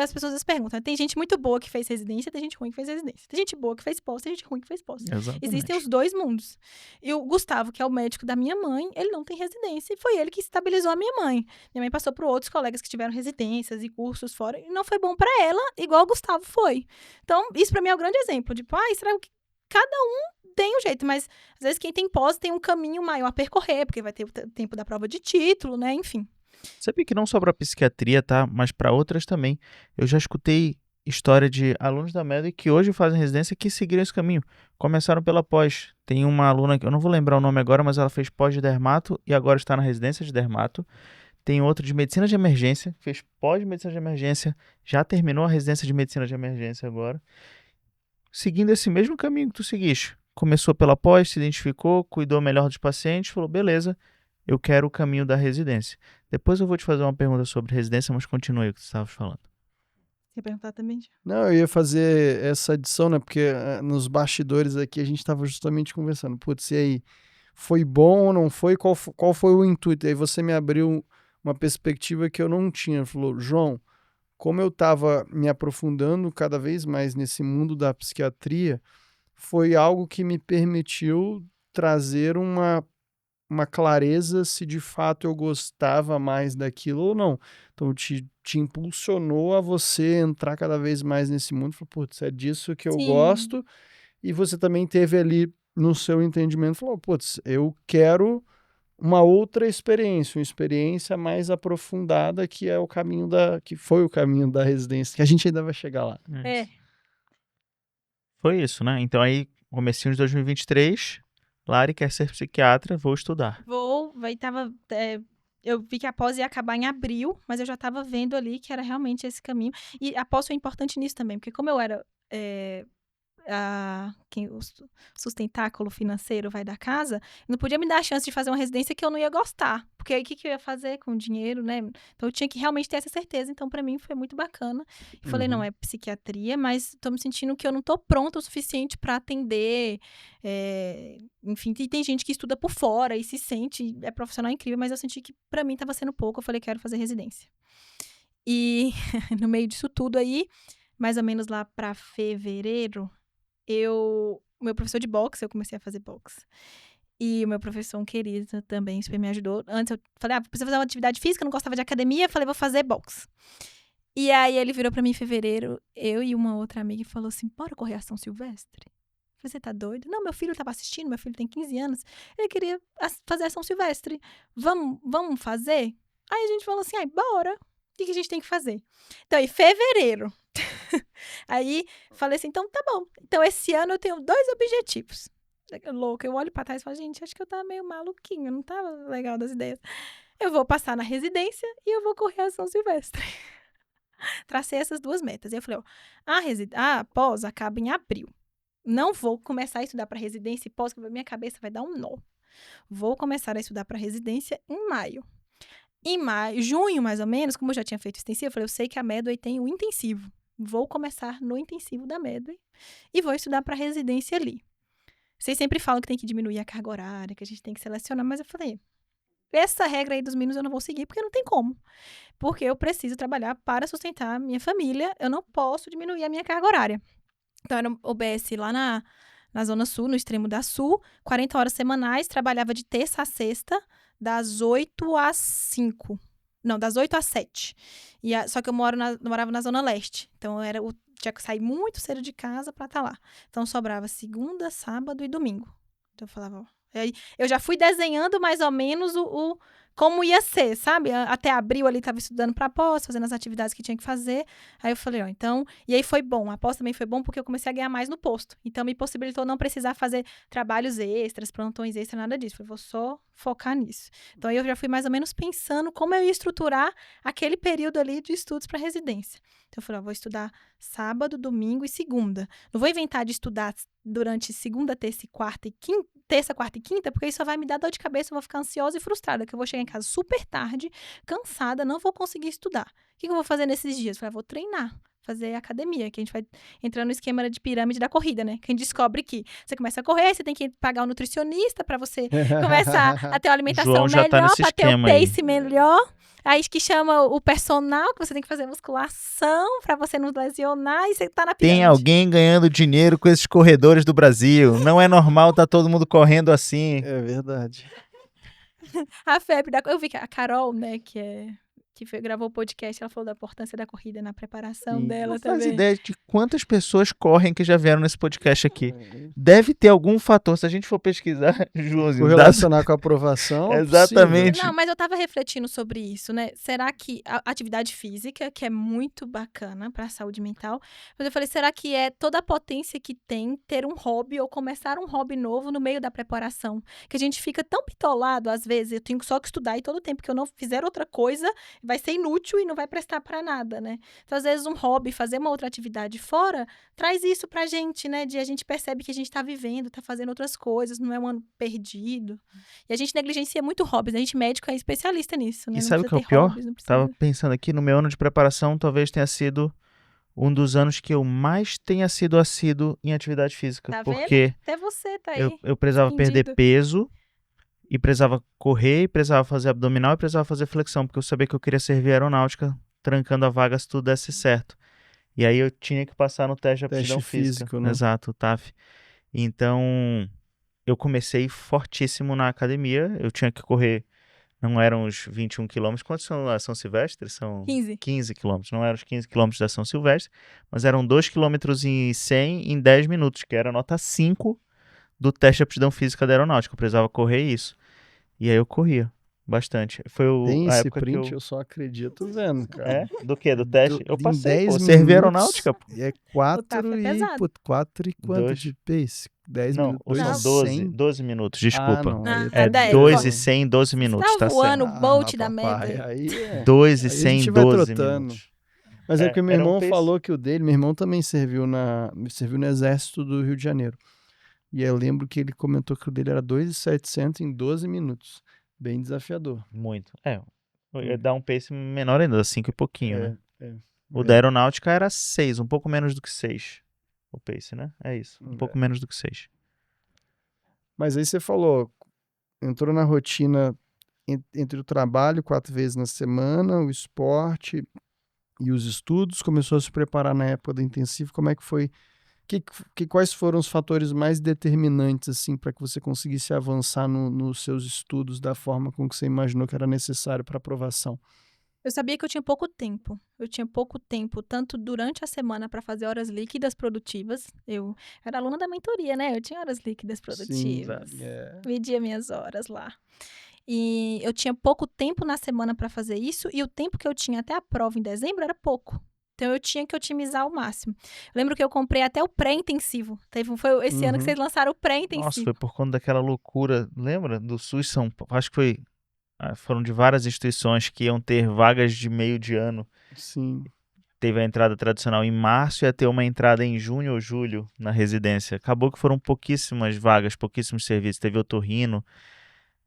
C: As pessoas às vezes perguntam, tem gente muito boa que fez residência, tem gente ruim que fez residência. Tem gente boa que fez pós, tem gente ruim que fez pós.
A: Exatamente.
C: Existem os dois mundos. E o Gustavo, que é o médico da minha mãe, ele não tem residência. E foi ele que estabilizou a minha mãe. Minha mãe passou por outros colegas que tiveram residências e cursos fora. E não foi bom pra ela, igual o Gustavo foi. Então, isso pra mim é um grande exemplo. Tipo, será que cada um tem um jeito, mas às vezes quem tem pós tem um caminho maior a percorrer, porque vai ter o tempo da prova de título, né? Enfim.
A: Sabia que não só para psiquiatria, tá? Mas para outras também. Eu já escutei história de alunos da MED que hoje fazem residência que seguiram esse caminho. Começaram pela pós. Tem uma aluna, que eu não vou lembrar o nome agora, mas ela fez pós de dermato e agora está na residência de dermato. Tem outro de medicina de emergência, fez pós de medicina de emergência, já terminou a residência de medicina de emergência agora. Seguindo esse mesmo caminho que tu seguiste. Começou pela pós, se identificou, cuidou melhor dos pacientes, falou, beleza, eu quero o caminho da residência. Depois eu vou te fazer uma pergunta sobre residência, mas continue o que você estava falando.
C: Você ia perguntar também?
B: Não, eu ia fazer essa adição, né? Porque nos bastidores aqui a gente estava justamente conversando. Putz, e aí, foi bom ou não foi? Qual foi o intuito? E aí você me abriu uma perspectiva que eu não tinha. Falou, João, como eu estava me aprofundando cada vez mais nesse mundo da psiquiatria, foi algo que me permitiu trazer uma clareza se de fato eu gostava mais daquilo ou não. Então, te impulsionou a você entrar cada vez mais nesse mundo. Falou, putz, é disso que eu gosto. E você também teve ali no seu entendimento, falou, putz, eu quero uma outra experiência, uma experiência mais aprofundada, que é o caminho que foi o caminho da residência, que a gente ainda vai chegar lá.
A: Foi isso, né? Então aí, comecinho de 2023, Lari quer ser psiquiatra, vou estudar.
C: Eu vi que a pós ia acabar em abril, mas eu já estava vendo ali que era realmente esse caminho. E a pós foi importante nisso também, porque como eu era o sustentáculo financeiro vai da casa, não podia me dar a chance de fazer uma residência que eu não ia gostar. Porque aí o que eu ia fazer com o dinheiro, né? Então eu tinha que realmente ter essa certeza. Então, pra mim, foi muito bacana. Eu falei, não, é psiquiatria, mas tô me sentindo que eu não tô pronta o suficiente pra atender. Enfim, tem gente que estuda por fora e se sente, é profissional incrível, mas eu senti que pra mim tava sendo pouco. Eu falei, quero fazer residência. E no meio disso tudo aí, mais ou menos lá pra fevereiro, o meu professor de boxe, eu comecei a fazer boxe. E o meu professor, um querido, também super me ajudou. Antes eu falei, preciso fazer uma atividade física, eu não gostava de academia, falei, vou fazer boxe. E aí ele virou pra mim em fevereiro, eu e uma outra amiga, e falou assim, bora correr a São Silvestre? Eu falei, você tá doido? Não, meu filho tava assistindo, meu filho tem 15 anos, ele queria fazer a São Silvestre. Vamos fazer? Aí a gente falou assim, bora. O que a gente tem que fazer? Então, em fevereiro, aí falei assim, então tá bom. Então, esse ano eu tenho 2 objetivos. Louco, eu olho pra trás e falo, gente, acho que eu tava meio maluquinho, não tava legal das ideias. Eu vou passar na residência e eu vou correr a São Silvestre. Tracei essas 2 metas. E eu falei, a pós acaba em abril. Não vou começar a estudar pra residência e pós, que minha cabeça vai dar um nó. Vou começar a estudar pra residência em maio. Em junho, mais ou menos, como eu já tinha feito extensivo, eu falei, eu sei que a Medway tem o intensivo. Vou começar no intensivo da Medway e vou estudar para residência ali. Vocês sempre falam que tem que diminuir a carga horária, que a gente tem que selecionar, mas eu falei, essa regra aí dos mínimos eu não vou seguir porque não tem como. Porque eu preciso trabalhar para sustentar a minha família, eu não posso diminuir a minha carga horária. Então, era o OBS lá na Zona Sul, no extremo da Sul, 40 horas semanais, trabalhava de terça a sexta, das 8 às 5. Não, das 8 às 7. Só que eu morava na Zona Leste. Então, tinha que sair muito cedo de casa pra estar lá. Então, sobrava segunda, sábado e domingo. Então, eu falava, eu já fui desenhando mais ou menos como ia ser, sabe? Até abril ali, tava estudando pra pós, fazendo as atividades que tinha que fazer. Aí eu falei, então... E aí foi bom. A pós também foi bom porque eu comecei a ganhar mais no posto. Então, me possibilitou não precisar fazer trabalhos extras, plantões extras, nada disso. Falei, vou só focar nisso. Então, aí eu já fui mais ou menos pensando como eu ia estruturar aquele período ali de estudos para residência. Então, eu falei, vou estudar sábado, domingo e segunda. Não vou inventar de estudar durante segunda, terça, quarta e quinta, porque isso só vai me dar dor de cabeça, eu vou ficar ansiosa e frustrada, que eu vou chegar em casa super tarde, cansada, não vou conseguir estudar. O que eu vou fazer nesses dias? Eu falei, vou treinar, fazer academia, que a gente vai entrar no esquema de pirâmide da corrida, né? Que a gente descobre que você começa a correr, você tem que pagar um nutricionista para você começar a ter uma alimentação melhor, para ter o pace melhor. Aí que chama o personal, que você tem que fazer musculação pra você não lesionar e você tá na pirâmide.
A: Tem alguém ganhando dinheiro com esses corredores do Brasil. Não é normal tá todo mundo correndo assim.
B: É verdade.
C: A febre eu vi que a Carol, né, que gravou o podcast, ela falou da importância da corrida na preparação dela também.
A: Não faz ideia de quantas pessoas correm que já vieram nesse podcast aqui. Deve ter algum fator, se a gente for pesquisar, Joãozinho.
B: Relacionar com a aprovação.
A: Exatamente.
C: Não, mas eu tava refletindo sobre isso, né? Será que a atividade física, que é muito bacana pra saúde mental, mas eu falei, será que é toda a potência que tem ter um hobby ou começar um hobby novo no meio da preparação? Que a gente fica tão bitolado, às vezes, eu tenho só que estudar e todo o tempo que eu não fizer outra coisa, vai ser inútil e não vai prestar pra nada, né? Então, às vezes, um hobby, fazer uma outra atividade fora, traz isso pra gente, né? A gente percebe que a gente tá vivendo, tá fazendo outras coisas, não é um ano perdido. E a gente negligencia muito hobbies, a gente médico é especialista nisso, né?
A: E sabe o que é o pior? Tava pensando aqui, no meu ano de preparação, talvez tenha sido um dos anos que eu mais tenha sido assíduo em atividade física.
C: Tá
A: porque
C: vendo? Até você tá aí.
A: Eu precisava perder peso, e precisava correr, e precisava fazer abdominal, e precisava fazer flexão, porque eu sabia que eu queria servir aeronáutica, trancando a vaga se tudo desse certo. E aí eu tinha que passar no teste de aptidão física.
B: Né?
A: Exato, o TAF. Então, eu comecei fortíssimo na academia, eu tinha que correr, não eram os 21 quilômetros, quantos são a São Silvestre? São 15 quilômetros, não eram os 15 quilômetros da São Silvestre, mas eram 2 quilômetros em 100 em 10 minutos, que era nota 5 do teste de aptidão física da aeronáutica, eu precisava correr isso. E aí eu corria bastante.
B: Tem esse print, eu só acredito vendo, cara.
A: É? Do quê? Do teste? Eu passei,
B: 10
A: servi aeronáutica.
B: É 4 e quanto de pace? 10 minutos.
A: Não, são 12 minutos, desculpa.
B: É
A: 2 e 100 em 12 minutos,
C: tá
A: certo?
C: voando o Bolt da média.
A: 2 e 100 em 12 minutos.
B: Mas é porque meu irmão
A: peixe.
B: falou que meu irmão também serviu no exército do Rio de Janeiro. E eu lembro que ele comentou que o dele era 2.700 em 12 minutos. Bem desafiador.
A: Muito. Eu ia dar um pace menor ainda, 5 e pouquinho, né? O da aeronáutica era 6, um pouco menos do que 6. O pace, né? É isso. Um pouco menos do que 6.
B: Mas aí você falou, entrou na rotina entre o trabalho 4 vezes na semana, o esporte e os estudos, começou a se preparar na época do intensivo. Como é que foi? Quais foram os fatores mais determinantes assim para que você conseguisse avançar nos seus estudos da forma com que você imaginou que era necessário para aprovação?
C: Eu sabia que eu tinha pouco tempo. Eu tinha pouco tempo, tanto durante a semana para fazer horas líquidas produtivas. Eu era aluna da mentoria, né? Eu tinha horas líquidas produtivas. Media minhas horas lá. E eu tinha pouco tempo na semana para fazer isso, e o tempo que eu tinha até a prova em dezembro era pouco. Então, eu tinha que otimizar ao máximo. Eu lembro que eu comprei até o pré-intensivo. Foi esse ano que vocês lançaram o pré-intensivo.
A: Nossa, foi por conta daquela loucura, lembra? Do SUS São Paulo. Acho que foram de várias instituições que iam ter vagas de meio de ano.
B: Sim.
A: Teve a entrada tradicional em março e ia ter uma entrada em junho ou julho na residência. Acabou que foram pouquíssimas vagas, pouquíssimos serviços. Teve otorrino.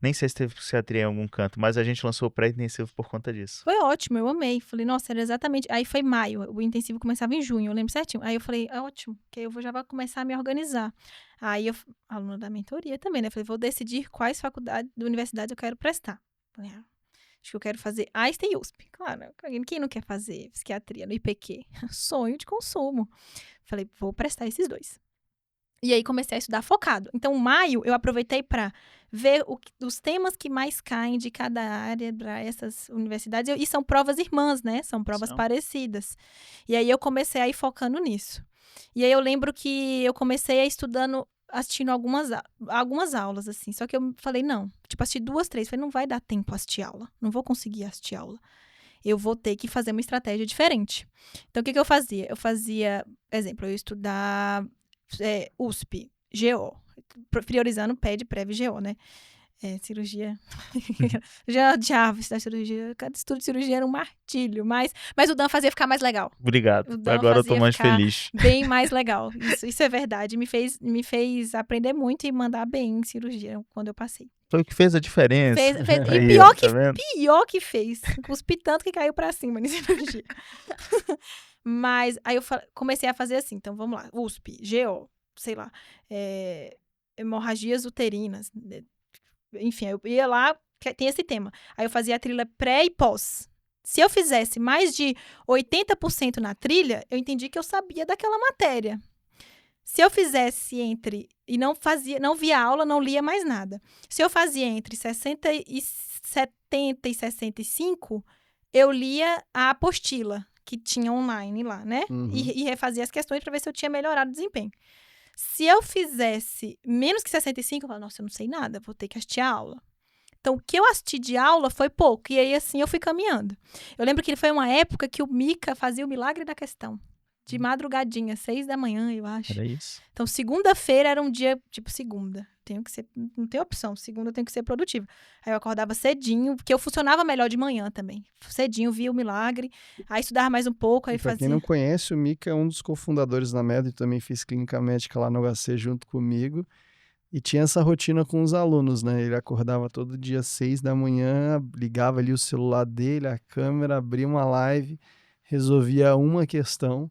A: Nem sei se teve psiquiatria em algum canto, mas a gente lançou o pré-intensivo por conta disso.
C: Foi ótimo, eu amei. Falei, nossa, era exatamente... Aí foi maio, o intensivo começava em junho, eu lembro certinho. Aí eu falei, ótimo, que aí eu já vou começar a me organizar. Aí eu, aluna da mentoria também, né? Falei, vou decidir quais faculdades, universidades eu quero prestar. Falei, acho que eu quero fazer Einstein e USP. Claro, quem não quer fazer psiquiatria no IPQ? Sonho de consumo. Falei, vou prestar esses 2. E aí comecei a estudar focado. Então, maio, eu aproveitei para ver os temas que mais caem de cada área para essas universidades. E são provas irmãs, né? São provas parecidas. E aí eu comecei a ir focando nisso. E aí eu lembro que eu comecei a estudando, assistindo algumas aulas, assim. Só que eu falei, não. Tipo, assisti 2, 3. Falei, não vai dar tempo assistir aula. Não vou conseguir assistir aula. Eu vou ter que fazer uma estratégia diferente. Então, o que eu fazia? Eu fazia, exemplo, eu ia estudar... USP, GO, priorizando PED, PREV e GO, né? Cirurgia. Já odiava estudar cirurgia. Cada estudo de cirurgia era um martírio, mas o Dan fazia ficar mais legal.
A: Obrigado. Agora eu tô mais feliz.
C: Bem mais legal. Isso é verdade. Me fez aprender muito e mandar bem em cirurgia quando eu passei.
A: Foi o que fez a diferença.
C: E pior que fez. Cuspi tanto que caiu pra cima em cirurgia. Mas aí eu comecei a fazer assim. Então, vamos lá. USP, GO, sei lá. Hemorragias uterinas. Enfim, eu ia lá, tem esse tema. Aí eu fazia a trilha pré e pós. Se eu fizesse mais de 80% na trilha, eu entendi que eu sabia daquela matéria. Se eu fizesse e não via aula, não lia mais nada. Se eu fazia entre 70 e 65, eu lia a apostila que tinha online lá, né? E refazia as questões para ver se eu tinha melhorado o desempenho. Se eu fizesse menos que 65, eu falava, nossa, eu não sei nada, vou ter que assistir a aula. Então, o que eu assisti de aula foi pouco, e aí assim eu fui caminhando. Eu lembro que foi uma época que o Mica fazia o milagre da questão. De madrugadinha, 6 da manhã, eu acho.
A: Era isso.
C: Então, segunda-feira era um dia, tipo, segunda. Não tem opção, segunda eu tenho que ser produtiva. Aí eu acordava cedinho, porque eu funcionava melhor de manhã também. Cedinho, via o milagre, aí estudava mais um pouco, aí fazia...
B: Pra quem não conhece, o Mica é um dos cofundadores da Med, e também fiz clínica médica lá no HC junto comigo. E tinha essa rotina com os alunos, né? Ele acordava todo dia 6 da manhã, ligava ali o celular dele, a câmera, abria uma live, resolvia uma questão.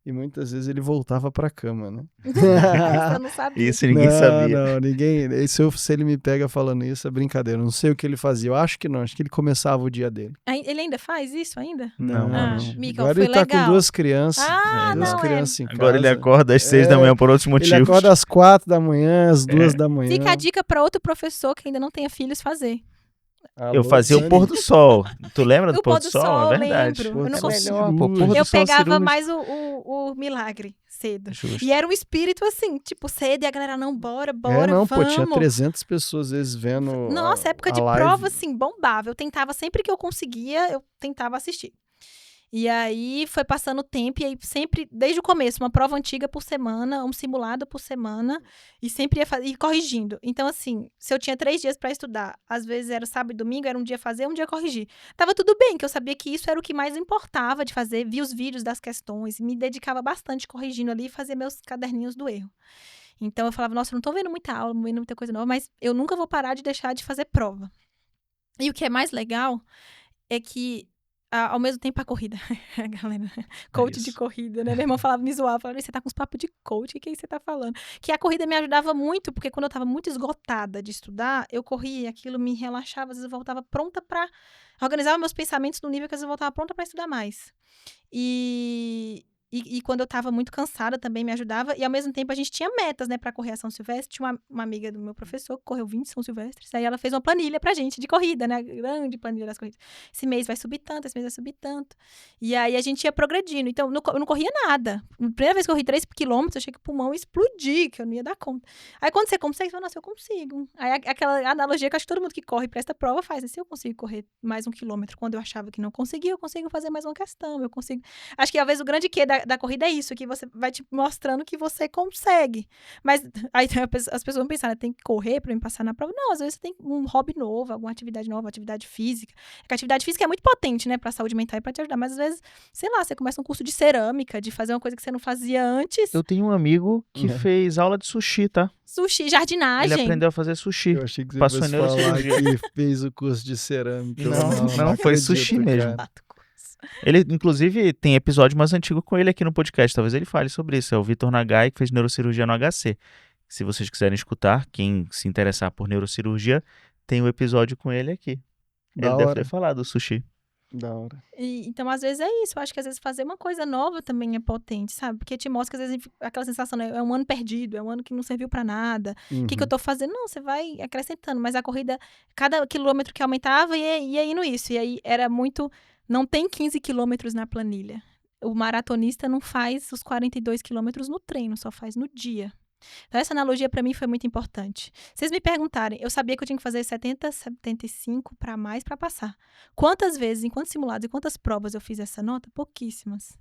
B: E muitas vezes ele voltava pra cama, né?
C: Isso eu não sabia.
A: Isso ninguém sabia.
B: Não, ninguém. Se ele me pega falando isso, é brincadeira. Não sei o que ele fazia. Eu acho que não. Acho que ele começava o dia dele.
C: Ele ainda faz isso ainda?
B: Não.
C: Mica,
B: agora
C: foi
B: ele tá
C: legal.
B: com 2 crianças.
C: Duas
B: crianças em casa.
A: Agora ele acorda às 6 da manhã por outros motivos.
B: Ele acorda às 4 da manhã, às 2 da manhã.
C: Fica a dica pra outro professor que ainda não tenha filhos fazer.
A: Eu fazia o pôr do sol. Tu lembra do pôr do sol? É verdade.
C: Lembro. Eu não consigo.
B: Eu
C: pegava mais o milagre cedo.
A: Justo.
C: E era um espírito assim, tipo, cedo, e a galera, não, bora, vamos.
B: Tinha 300 pessoas às vezes vendo.
C: Nossa, época de
B: live.
C: prova, assim, bombava. Eu tentava, sempre que eu conseguia, eu tentava assistir. E aí foi passando o tempo, e aí sempre, desde o começo, uma prova antiga por semana, um simulado por semana, e sempre ia corrigindo. Então, assim, se eu tinha 3 dias para estudar, às vezes era sábado e domingo, era um dia fazer, um dia corrigir. Tava tudo bem, que eu sabia que isso era o que mais importava de fazer, vi os vídeos das questões, me dedicava bastante corrigindo ali e fazia meus caderninhos do erro. Então eu falava, nossa, eu não tô vendo muita aula, não vendo muita coisa nova, mas eu nunca vou parar de deixar de fazer prova. E o que é mais legal é que, ao mesmo tempo, a corrida. Galera, coach de corrida, né? Meu irmão falava, me zoava, falava, você tá com uns papos de coach, o que você tá falando? Que a corrida me ajudava muito, porque quando eu tava muito esgotada de estudar, eu corria e aquilo me relaxava, às vezes eu voltava pronta pra... Organizava meus pensamentos no nível que às vezes eu voltava pronta pra estudar mais. E quando eu tava muito cansada também me ajudava. E ao mesmo tempo a gente tinha metas, né, pra correr a São Silvestre. Tinha uma amiga do meu professor que correu 20 São Silvestres. Aí ela fez uma planilha pra gente de corrida, né? Grande planilha das corridas. Esse mês vai subir tanto, esse mês vai subir tanto. E aí a gente ia progredindo. Então eu não corria nada. A primeira vez que eu corri 3 quilômetros, eu achei que o pulmão ia explodir, que eu não ia dar conta. Aí quando você consegue, você fala, nossa, eu consigo. Aí aquela analogia que acho que todo mundo que corre pra esta prova faz, né? Se eu consigo correr mais 1 quilômetro quando eu achava que não conseguia, eu consigo fazer mais uma questão, eu consigo... Acho que, às vezes, o grande quê da corrida é isso, que você vai te mostrando que você consegue. Mas aí as pessoas vão pensar, né, tem que correr pra me passar na prova. Não, às vezes você tem um hobby novo, alguma atividade nova, atividade física. Porque a atividade física é muito potente, né, pra saúde mental e pra te ajudar. Mas, às vezes, sei lá, você começa um curso de cerâmica, de fazer uma coisa que você não fazia antes.
A: Eu tenho um amigo que fez aula de sushi, tá?
C: Sushi, jardinagem.
A: Ele aprendeu a fazer sushi.
B: Eu achei que você
A: Passou
B: fosse
A: em
B: falar
A: neurocirurgia.
B: que fez o curso de cerâmica.
A: Não, foi
B: acredito,
A: sushi mesmo.
B: cara.
A: Ele, inclusive, tem episódio mais antigo com ele aqui no podcast. Talvez ele fale sobre isso. É o Vitor Nagai, que fez neurocirurgia no HC. Se vocês quiserem escutar, quem se interessar por neurocirurgia, tem um episódio com ele aqui.
B: Da
A: Ele deve
B: hora.
A: ter falado do sushi.
B: Da hora.
C: Então, às vezes, é isso. Eu acho que, às vezes, fazer uma coisa nova também é potente, sabe? Porque te mostra que, às vezes, aquela sensação, né? É um ano perdido, é um ano que não serviu pra nada. O que eu tô fazendo? Não, você vai acrescentando. Mas a corrida, cada quilômetro que aumentava, ia indo isso. E aí, era muito... Não tem 15 quilômetros na planilha. O maratonista não faz os 42 quilômetros no treino, só faz no dia. Então, essa analogia pra mim foi muito importante. Vocês me perguntarem, eu sabia que eu tinha que fazer 70, 75 pra mais pra passar. Quantas vezes, em quantos simulados e quantas provas eu fiz essa nota? Pouquíssimas.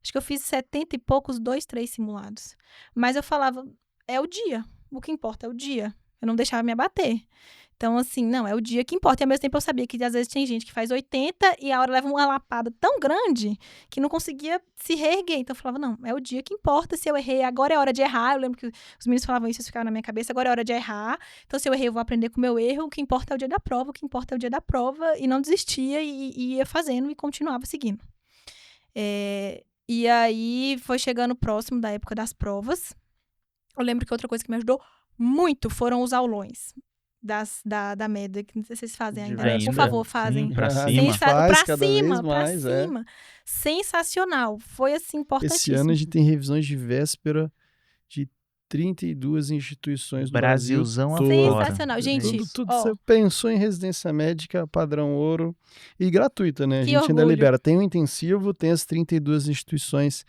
C: Acho que eu fiz 70 e poucos, 2, 3 simulados. Mas eu falava, é o dia. O que importa é o dia. Eu não deixava me abater. Então, assim, não, é o dia que importa. E ao mesmo tempo eu sabia que às vezes tem gente que faz 80 e a hora leva uma lapada tão grande que não conseguia se reerguer. Então eu falava, não, é o dia que importa. Se eu errei, agora é hora de errar. Eu lembro que os meninos falavam isso, ficava na minha cabeça, agora é hora de errar. Então se eu errei, eu vou aprender com o meu erro. O que importa é o dia da prova, o que importa é o dia da prova. E não desistia e ia fazendo e continuava seguindo. E aí foi chegando próximo da época das provas. Eu lembro que outra coisa que me ajudou muito foram os aulões. Da média, que não sei se vocês fazem ainda, né? Por favor, fazem.
A: Sim, pra
B: A
A: cima.
B: gente faz
C: pra
B: cada
C: cima,
B: vez mais,
C: pra cima. Sensacional. Foi, assim, importantíssimo.
B: Esse ano a gente tem revisões de véspera de 32 instituições do Brasil
A: Brasilzão
B: todo.
C: Sensacional.
A: Fora.
C: Gente,
B: Tudo
C: ó,
B: você pensou em residência médica, padrão ouro e gratuita, né? A
C: Que
B: gente ainda
C: orgulho.
B: libera. Tem o intensivo, tem as 32 instituições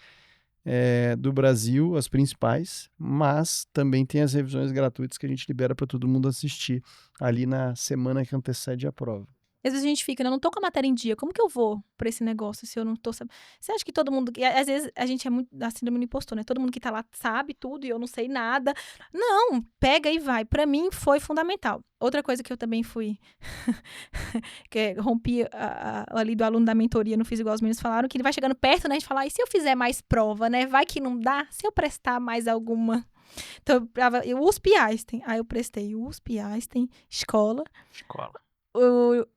B: do Brasil, as principais, mas também tem as revisões gratuitas que a gente libera para todo mundo assistir ali na semana que antecede a prova.
C: às vezes a gente fica, né? Eu não tô com a matéria em dia. Como que eu vou pra esse negócio se eu não tô sabendo? Você acha que todo mundo... Às vezes a gente é muito da síndrome do impostor, né? Todo mundo que tá lá sabe tudo e eu não sei nada. Não, pega e vai. Pra mim foi fundamental. Outra coisa que eu também fui... que rompi ali do aluno da mentoria, não fiz igual os meninos falaram, que ele vai chegando perto, né? A gente fala, e se eu fizer mais prova, né? Vai que não dá? Se eu prestar mais alguma... Então, eu USP e Einstein. Aí eu prestei USP, Einstein, escola. O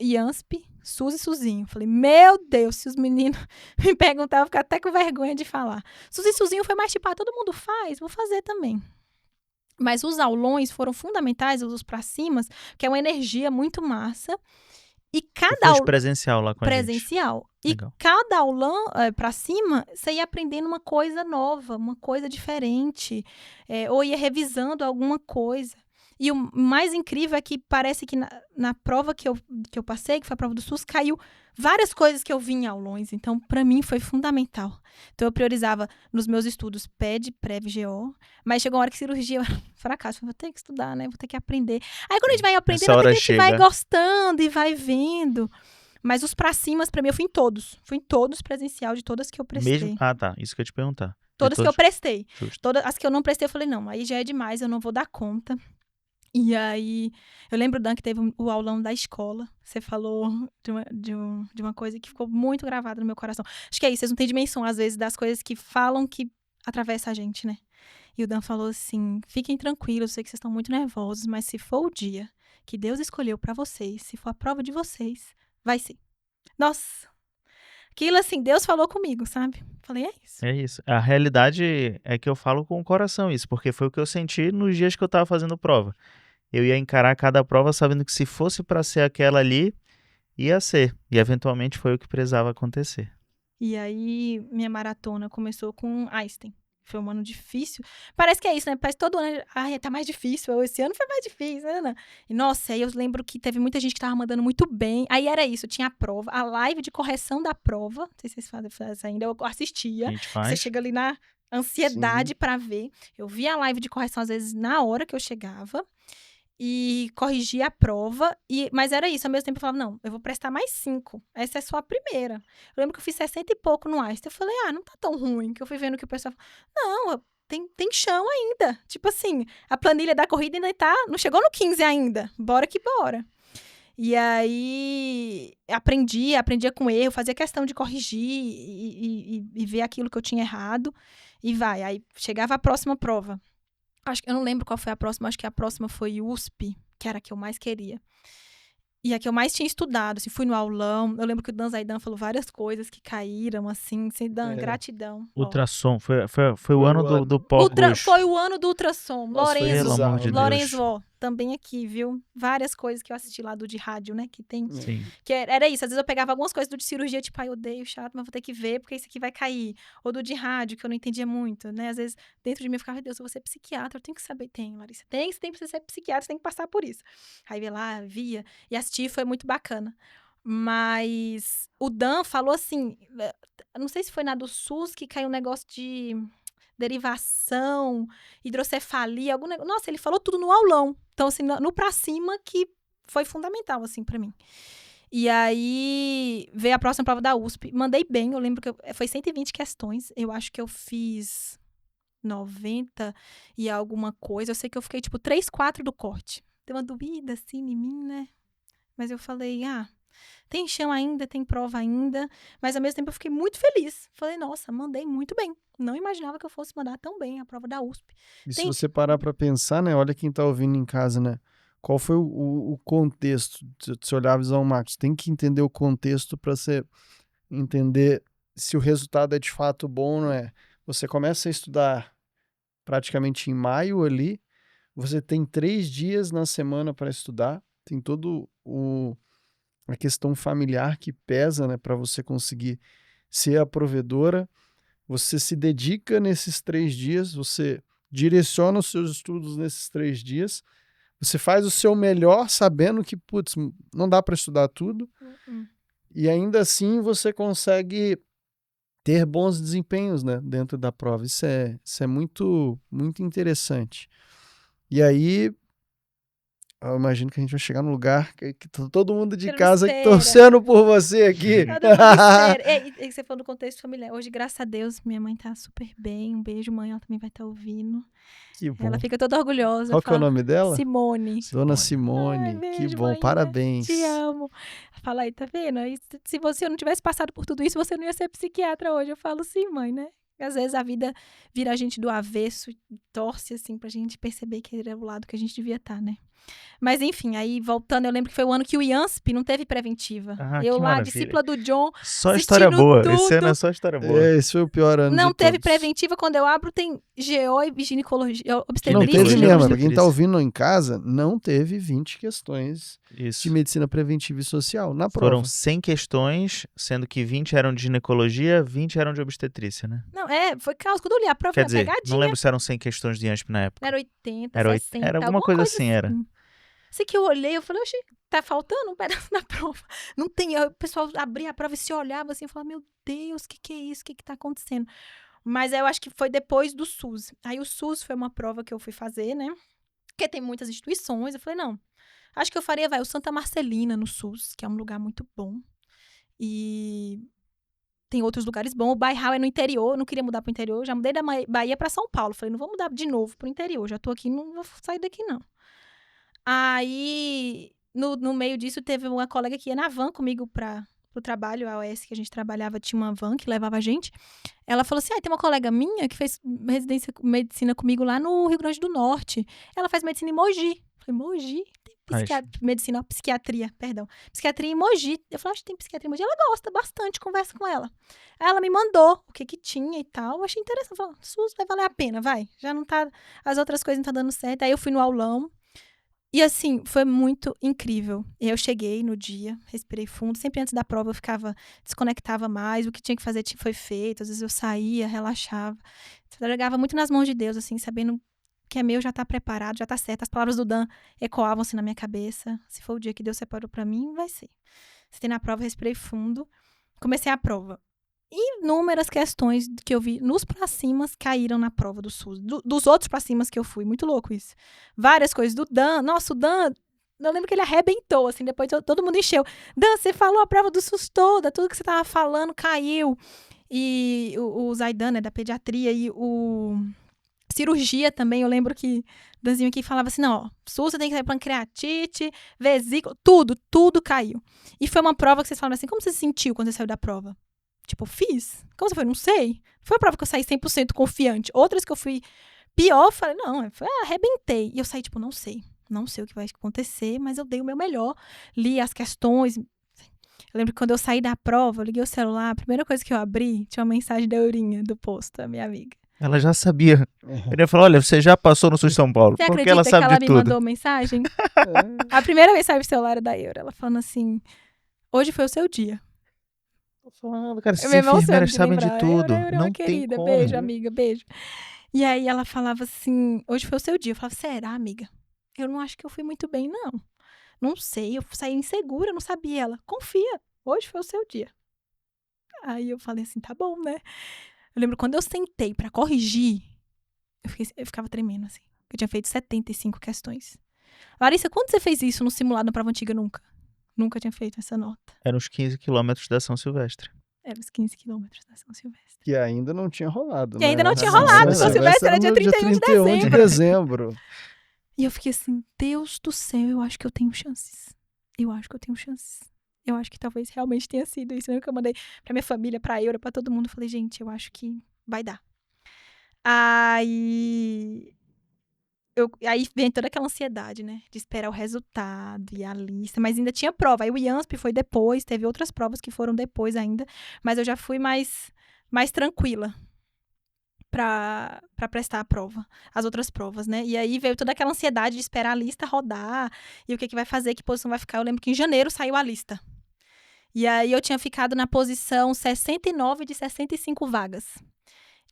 C: IANSP, SUS e SUSinho. Falei, meu Deus, se os meninos me perguntavam, eu ficava até com vergonha de falar. SUS e SUSinho foi mais tipo, todo mundo faz, vou fazer também. Mas os aulões foram fundamentais, os pra cima, que é uma energia muito massa. E cada
A: aula presencial lá com a gente.
C: Presencial. E
A: Legal.
C: cada aulão pra cima, você ia aprendendo uma coisa nova, uma coisa diferente. Ou ia revisando alguma coisa. E o mais incrível é que parece que na prova que eu passei, que foi a prova do SUS, caiu várias coisas que eu vi em aulões. Então, para mim, foi fundamental. Então, eu priorizava nos meus estudos PED, PREV, GO. Mas chegou uma hora que cirurgia, eu fracasso. Vou ter que estudar, né? Vou ter que aprender. Aí, quando a gente vai aprendendo, a gente vai gostando e vai vendo. Mas os pra cima, pra mim, eu fui em todos. Fui em todos presencial, de todas que eu prestei.
A: Mesmo... Ah, tá. Isso que eu ia te perguntar.
C: Todas que eu prestei.
A: Justo.
C: Todas as que eu não prestei, eu falei, não, aí já é demais, eu não vou dar conta. E aí, eu lembro, Dan, que teve o aulão da escola. Você falou de uma coisa que ficou muito gravada no meu coração. Acho que é isso, vocês não têm dimensão, às vezes, das coisas que falam que atravessa a gente, né? E o Dan falou assim, fiquem tranquilos, eu sei que vocês estão muito nervosos, mas se for o dia que Deus escolheu pra vocês, se for a prova de vocês, vai ser. Nossa! Aquilo assim, Deus falou comigo, sabe? Falei, é isso.
A: É isso. A realidade é que eu falo com o coração isso, porque foi o que eu senti nos dias que eu tava fazendo prova. Eu ia encarar cada prova sabendo que se fosse pra ser aquela ali, ia ser. E eventualmente foi o que precisava acontecer.
C: E aí, minha maratona começou com Einstein. Foi um ano difícil. Parece que é isso, né? Parece que todo ano, tá mais difícil. Esse ano foi mais difícil, né? E, nossa, aí eu lembro que teve muita gente que tava mandando muito bem. Aí era isso, tinha a prova, a live de correção da prova. Não sei se vocês fazem isso ainda, eu assistia.
A: A gente faz.
C: Você chega ali na ansiedade pra ver. Eu via a live de correção, às vezes, na hora que eu chegava. E corrigia a prova, mas era isso, ao mesmo tempo eu falava, não, eu vou prestar mais 5, essa é só a primeira. Eu lembro que eu fiz 60 e pouco no Einstein, eu falei, não tá tão ruim, que eu fui vendo que o pessoal falou, não, tem chão ainda, tipo assim, a planilha da corrida ainda não chegou no 15 ainda, bora que bora. E aí, aprendia com erro, fazia questão de corrigir e ver aquilo que eu tinha errado, e aí chegava a próxima prova. Acho que eu não lembro qual foi a próxima, acho que a próxima foi USP, que era a que eu mais queria. E a que eu mais tinha estudado, assim, fui no aulão. Eu lembro que o Dan Zaidan falou várias coisas que caíram, assim, Dan, gratidão.
A: Ultrassom, foi o ano do pó roxo.
C: Foi o ano do ultrassom.
B: Nossa,
C: Lorenzo,
A: pelo amor de Deus.
C: Lorenzo, ó, também aqui, viu? Várias coisas que eu assisti lá do de rádio, né, que tem.
A: Sim.
C: Que era isso, às vezes eu pegava algumas coisas do de cirurgia, tipo, eu odeio, chato, mas vou ter que ver, porque isso aqui vai cair. Ou do de rádio, que eu não entendia muito, né? Às vezes, dentro de mim eu ficava, Deus, eu vou ser psiquiatra, eu tenho que saber. Tem, Larissa, você tem que ser psiquiatra, você tem que passar por isso. Aí via e assisti, foi muito bacana. Mas o Dan falou assim, não sei se foi na do SUS que caiu um negócio de derivação, hidrocefalia, algum negócio. Nossa, ele falou tudo no aulão. Então, assim, no pra cima que foi fundamental, assim, pra mim. E aí, veio a próxima prova da USP. Mandei bem, eu lembro que foi 120 questões. Eu acho que eu fiz 90 e alguma coisa. Eu sei que eu fiquei, tipo, 3, 4 do corte. Deu uma dúvida, assim, em mim, né? Mas eu falei, tem chão ainda, tem prova ainda. Mas, ao mesmo tempo, eu fiquei muito feliz. Falei, nossa, mandei muito bem. Não imaginava que eu fosse mandar tão bem a prova da USP.
B: E se você parar pra pensar, né? Olha quem tá ouvindo em casa, né? Qual foi o contexto? Se você olhar a visão macro, você tem que entender o contexto para você entender se o resultado é de fato bom ou não é. Você começa a estudar praticamente em maio ali, você tem 3 dias na semana para estudar, tem todo a questão familiar que pesa, né, para você conseguir ser a provedora. Você se dedica nesses 3 dias, você direciona os seus estudos nesses 3 dias, você faz o seu melhor sabendo que, putz, não dá para estudar tudo, e ainda assim você consegue ter bons desempenhos, né, dentro da prova. Isso é muito, muito interessante. E aí, eu imagino que a gente vai chegar num lugar que tá todo mundo de casa torcendo por você aqui.
C: Todo mundo e você falou do contexto familiar. Hoje, graças a Deus, minha mãe tá super bem. Um beijo, mãe. Ela também vai estar ouvindo.
B: Que bom.
C: Ela fica toda orgulhosa.
B: Qual que é o nome dela?
C: Simone.
B: Dona Simone.
C: Ai, beijo,
B: que bom,
C: mãe,
B: parabéns.
C: Te amo. Fala aí, tá vendo? Se você não tivesse passado por tudo isso, você não ia ser psiquiatra hoje. Eu falo sim, mãe, né? Às vezes a vida vira a gente do avesso e torce, assim, pra gente perceber que era o lado que a gente devia estar, né? Mas, enfim, aí voltando, eu lembro que foi o ano que o IANSP não teve preventiva. Eu lá,
A: maravilha.
C: discípula do John.
A: Só história boa.
C: Tudo.
A: Esse ano é só história boa.
B: Esse foi o pior ano
C: Não
B: de
C: teve
B: todos.
C: preventiva. Quando eu abro, tem GO e ginecologia,
B: Não
C: obstetrícia.
B: teve mesmo. Pra quem
A: obstetrícia.
B: tá ouvindo em casa, não teve 20 questões de
A: Isso.
B: medicina preventiva e social na prova.
A: Foram 100 questões, sendo que 20 eram de ginecologia, 20 eram de obstetrícia, né?
C: Não, foi caos. Quando eu li a prova,
A: Quer
C: foi
A: dizer,
C: pegadinha.
A: não lembro se eram 100 questões de IANSP na época.
C: Era 80,
A: Era
C: 60,
A: era alguma coisa assim, era.
C: Sei que eu olhei, eu falei, oxi, tá faltando um pedaço da prova. Não tem, o pessoal abria a prova e se olhava assim, e falava, meu Deus, o que é isso? O que tá acontecendo? Mas eu acho que foi depois do SUS. Aí o SUS foi uma prova que eu fui fazer, né? Porque tem muitas instituições. Eu falei, não, acho que eu faria, o Santa Marcelina no SUS, que é um lugar muito bom. E tem outros lugares bons. O Bairral é no interior, eu não queria mudar pro interior. Já mudei da Bahia pra São Paulo. Falei, não vou mudar de novo pro interior. Já tô aqui, não vou sair daqui, não. Aí, no meio disso, teve uma colega que ia na van comigo pro trabalho, a OS que a gente trabalhava, tinha uma van que levava a gente. Ela falou assim, tem uma colega minha que fez medicina comigo lá no Rio Grande do Norte. Ela faz medicina em Mogi. Eu falei, Mogi? Psiquiatria em Mogi. Eu falei, acho que tem psiquiatria em Mogi. Ela gosta bastante, conversa com ela. Aí ela me mandou o que tinha e tal. Eu achei interessante. Eu falei, SUS vai valer a pena, vai. Já não tá, as outras coisas não tá dando certo. Aí eu fui no aulão. E assim, foi muito incrível. Eu cheguei no dia, respirei fundo. Sempre antes da prova eu desconectava mais. O que tinha que fazer foi feito. Às vezes eu saía, relaxava. Jogava muito nas mãos de Deus, assim, sabendo que é meu, já tá preparado, já tá certo. As palavras do Dan ecoavam-se na minha cabeça. Se for o dia que Deus separou pra mim, vai ser. Sentei na prova, respirei fundo. Comecei a prova. Inúmeras questões que eu vi nos pra cimas caíram na prova do SUS. Dos outros pra cimas que eu fui. Muito louco isso. Várias coisas. Do Dan. Nossa, o Dan... Eu lembro que ele arrebentou, assim. Depois todo mundo encheu. Dan, você falou a prova do SUS toda. Tudo que você tava falando caiu. E o Zaidan, né, da pediatria. E o... cirurgia também. Eu lembro que Danzinho aqui falava assim, não, ó, SUS você tem que sair pancreatite, vesícula. Tudo caiu. E foi uma prova que vocês falaram assim, como você se sentiu quando você saiu da prova? Tipo, fiz. Como você foi? Não sei. Foi uma prova que eu saí 100% confiante. Outras que eu fui pior, falei, não, arrebentei. E eu saí, tipo, não sei. Não sei o que vai acontecer, mas eu dei o meu melhor. Li as questões. Eu lembro que quando eu saí da prova, eu liguei o celular, a primeira coisa que eu abri, tinha uma mensagem da Eurinha, do posto, a minha amiga.
A: Ela já sabia. Ele falou, olha, você já passou no SUS São Paulo.
C: Você
A: porque ela sabe
C: que ela
A: de
C: me
A: tudo.
C: mandou mensagem? A primeira mensagem do celular era da Eura. Ela falando assim, hoje foi o seu dia.
A: Tô falando, cara, essas
C: Eu me emociono
A: enfermeiras
C: de
A: sabem de
C: lembrar.
A: tudo.
C: Eura é
A: Não
C: uma
A: tem
C: querida.
A: como.
C: Beijo, amiga, beijo. E aí ela falava assim, hoje foi o seu dia. Eu falava, será, amiga? Eu não acho que eu fui muito bem, não. Não sei, eu saí insegura, não sabia. Ela, confia, hoje foi o seu dia. Aí eu falei assim, tá bom, né? Eu lembro quando eu sentei pra corrigir, eu ficava tremendo, assim. Eu tinha feito 75 questões. Larissa, quando você fez isso no simulado na prova antiga? Nunca tinha feito essa nota.
A: Era uns 15 quilômetros da São Silvestre.
C: Era os 15 quilômetros da São Silvestre.
B: Que ainda não tinha rolado,
C: Que ainda
B: né?
C: não tinha rolado. São Silvestre era dia 31 de
B: dezembro.
C: E eu fiquei assim, Deus do céu, eu acho que eu tenho chances. Eu acho que talvez realmente tenha sido isso. Eu lembro que eu mandei pra minha família, pra Eura, pra todo mundo. Eu falei, gente, eu acho que vai dar. Aí vem toda aquela ansiedade, né? De esperar o resultado e a lista. Mas ainda tinha prova. Aí o IANSP foi depois. Teve outras provas que foram depois ainda. Mas eu já fui mais tranquila pra prestar a prova. As outras provas, né? E aí veio toda aquela ansiedade de esperar a lista rodar. E o que vai fazer, que posição vai ficar. Eu lembro que em janeiro saiu a lista. E aí eu tinha ficado na posição 69 de 65 vagas.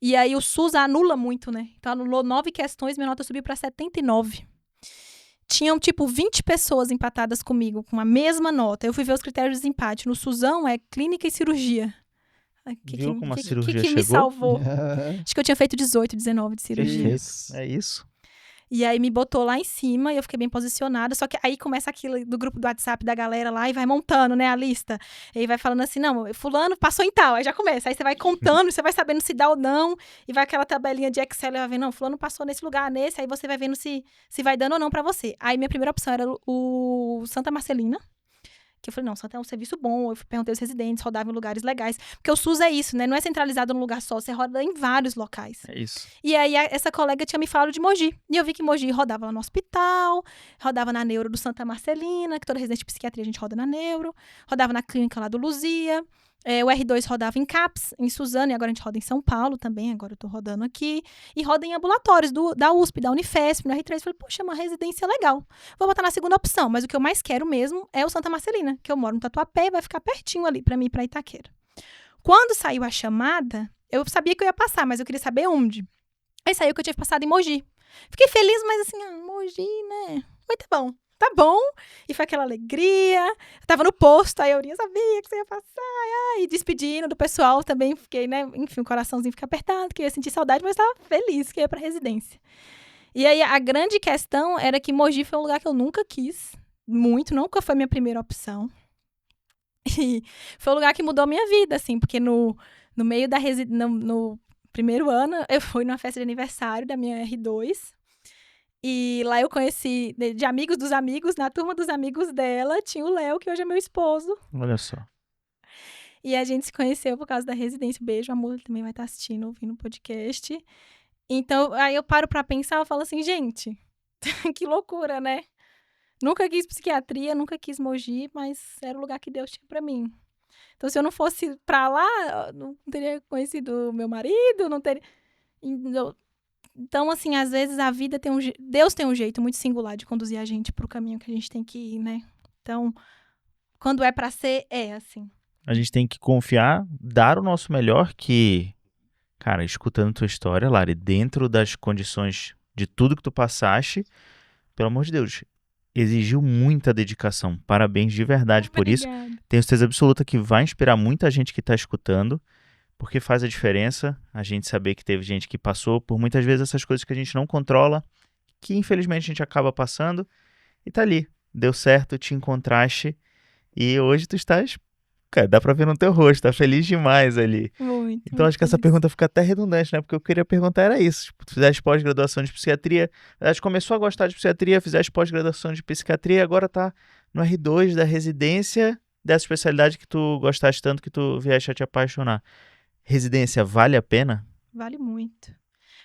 C: E aí o SUS anula muito, né? Então anulou 9 questões, minha nota subiu para 79. Tinham, 20 pessoas empatadas comigo, com a mesma nota. Eu fui ver os critérios de desempate. No SUSão é clínica e cirurgia.
A: Viu como a cirurgia chegou?
C: Me salvou? Acho que eu tinha feito 18, 19 de cirurgia.
A: É isso.
C: E aí me botou lá em cima e eu fiquei bem posicionada. Só que aí começa aquilo do grupo do WhatsApp da galera lá e vai montando, né, a lista. E aí vai falando assim, não, fulano passou em tal. Aí já começa. Aí você vai contando, você vai sabendo se dá ou não. E vai aquela tabelinha de Excel e vai vendo, não, fulano passou nesse lugar, nesse. Aí você vai vendo se vai dando ou não pra você. Aí minha primeira opção era o Santa Marcelina. Que eu falei, não, Santa é um serviço bom. Eu perguntei aos residentes, rodava em lugares legais. Porque o SUS é isso, né? Não é centralizado num lugar só, você roda em vários locais.
A: É isso.
C: E aí, essa colega tinha me falado de Mogi. E eu vi que Mogi rodava lá no hospital, rodava na neuro do Santa Marcelina, que toda residente de psiquiatria a gente roda na neuro, rodava na clínica lá do Luzia. O R2 rodava em CAPS, em Suzano, e agora a gente roda em São Paulo também, agora eu tô rodando aqui. E roda em ambulatórios da USP, da Unifesp, no R3. Falei, poxa, é uma residência legal. Vou botar na segunda opção, mas o que eu mais quero mesmo é o Santa Marcelina, que eu moro no Tatuapé e vai ficar pertinho ali pra mim ir pra Itaquera. Quando saiu a chamada, eu sabia que eu ia passar, mas eu queria saber onde. Aí saiu que eu tinha passado em Mogi. Fiquei feliz, mas assim, Mogi, né? Mas tá bom. E foi aquela alegria. Eu tava no posto, aí a Eurinha sabia que você ia passar. E despedindo do pessoal também. Fiquei, né? Enfim, o coraçãozinho fica apertado, que eu ia sentir saudade, mas tava feliz que eu ia pra residência. E aí, a grande questão era que Mogi foi um lugar que eu nunca quis. Muito, nunca foi minha primeira opção. E foi um lugar que mudou a minha vida, assim, porque no meio da no primeiro ano, eu fui numa festa de aniversário da minha R2. E lá eu conheci, de amigos dos amigos, na turma dos amigos dela, tinha o Léo, que hoje é meu esposo.
A: Olha só.
C: E a gente se conheceu por causa da residência. Beijo, amor, ele também vai estar assistindo, ouvindo o podcast. Então, aí eu paro pra pensar, eu falo assim, gente, que loucura, né? Nunca quis psiquiatria, nunca quis Mogi, mas era o lugar que Deus tinha pra mim. Então, se eu não fosse pra lá, eu não teria conhecido meu marido, não teria... Então, assim, às vezes a vida tem Deus tem um jeito muito singular de conduzir a gente pro caminho que a gente tem que ir, né? Então, quando é pra ser, é assim.
A: A gente tem que confiar, dar o nosso melhor que, cara, escutando tua história, Lari, dentro das condições de tudo que tu passaste, pelo amor de Deus, exigiu muita dedicação. Parabéns de verdade por isso. Tenho certeza absoluta que vai inspirar muita gente que está escutando, porque faz a diferença a gente saber que teve gente que passou por muitas vezes essas coisas que a gente não controla, que infelizmente a gente acaba passando, e tá ali. Deu certo, te encontraste, e hoje tu estás... Cara, dá pra ver no teu rosto, tá feliz demais ali.
C: Muito.
A: Então acho que essa pergunta fica até redundante, né? Porque eu queria perguntar era isso. Tipo, tu fizeste pós-graduação de psiquiatria, começou a gostar de psiquiatria, fizeste pós-graduação de psiquiatria, agora tá no R2 da residência dessa especialidade que tu gostaste tanto que tu vieste a te apaixonar. Residência vale a pena?
C: Vale muito.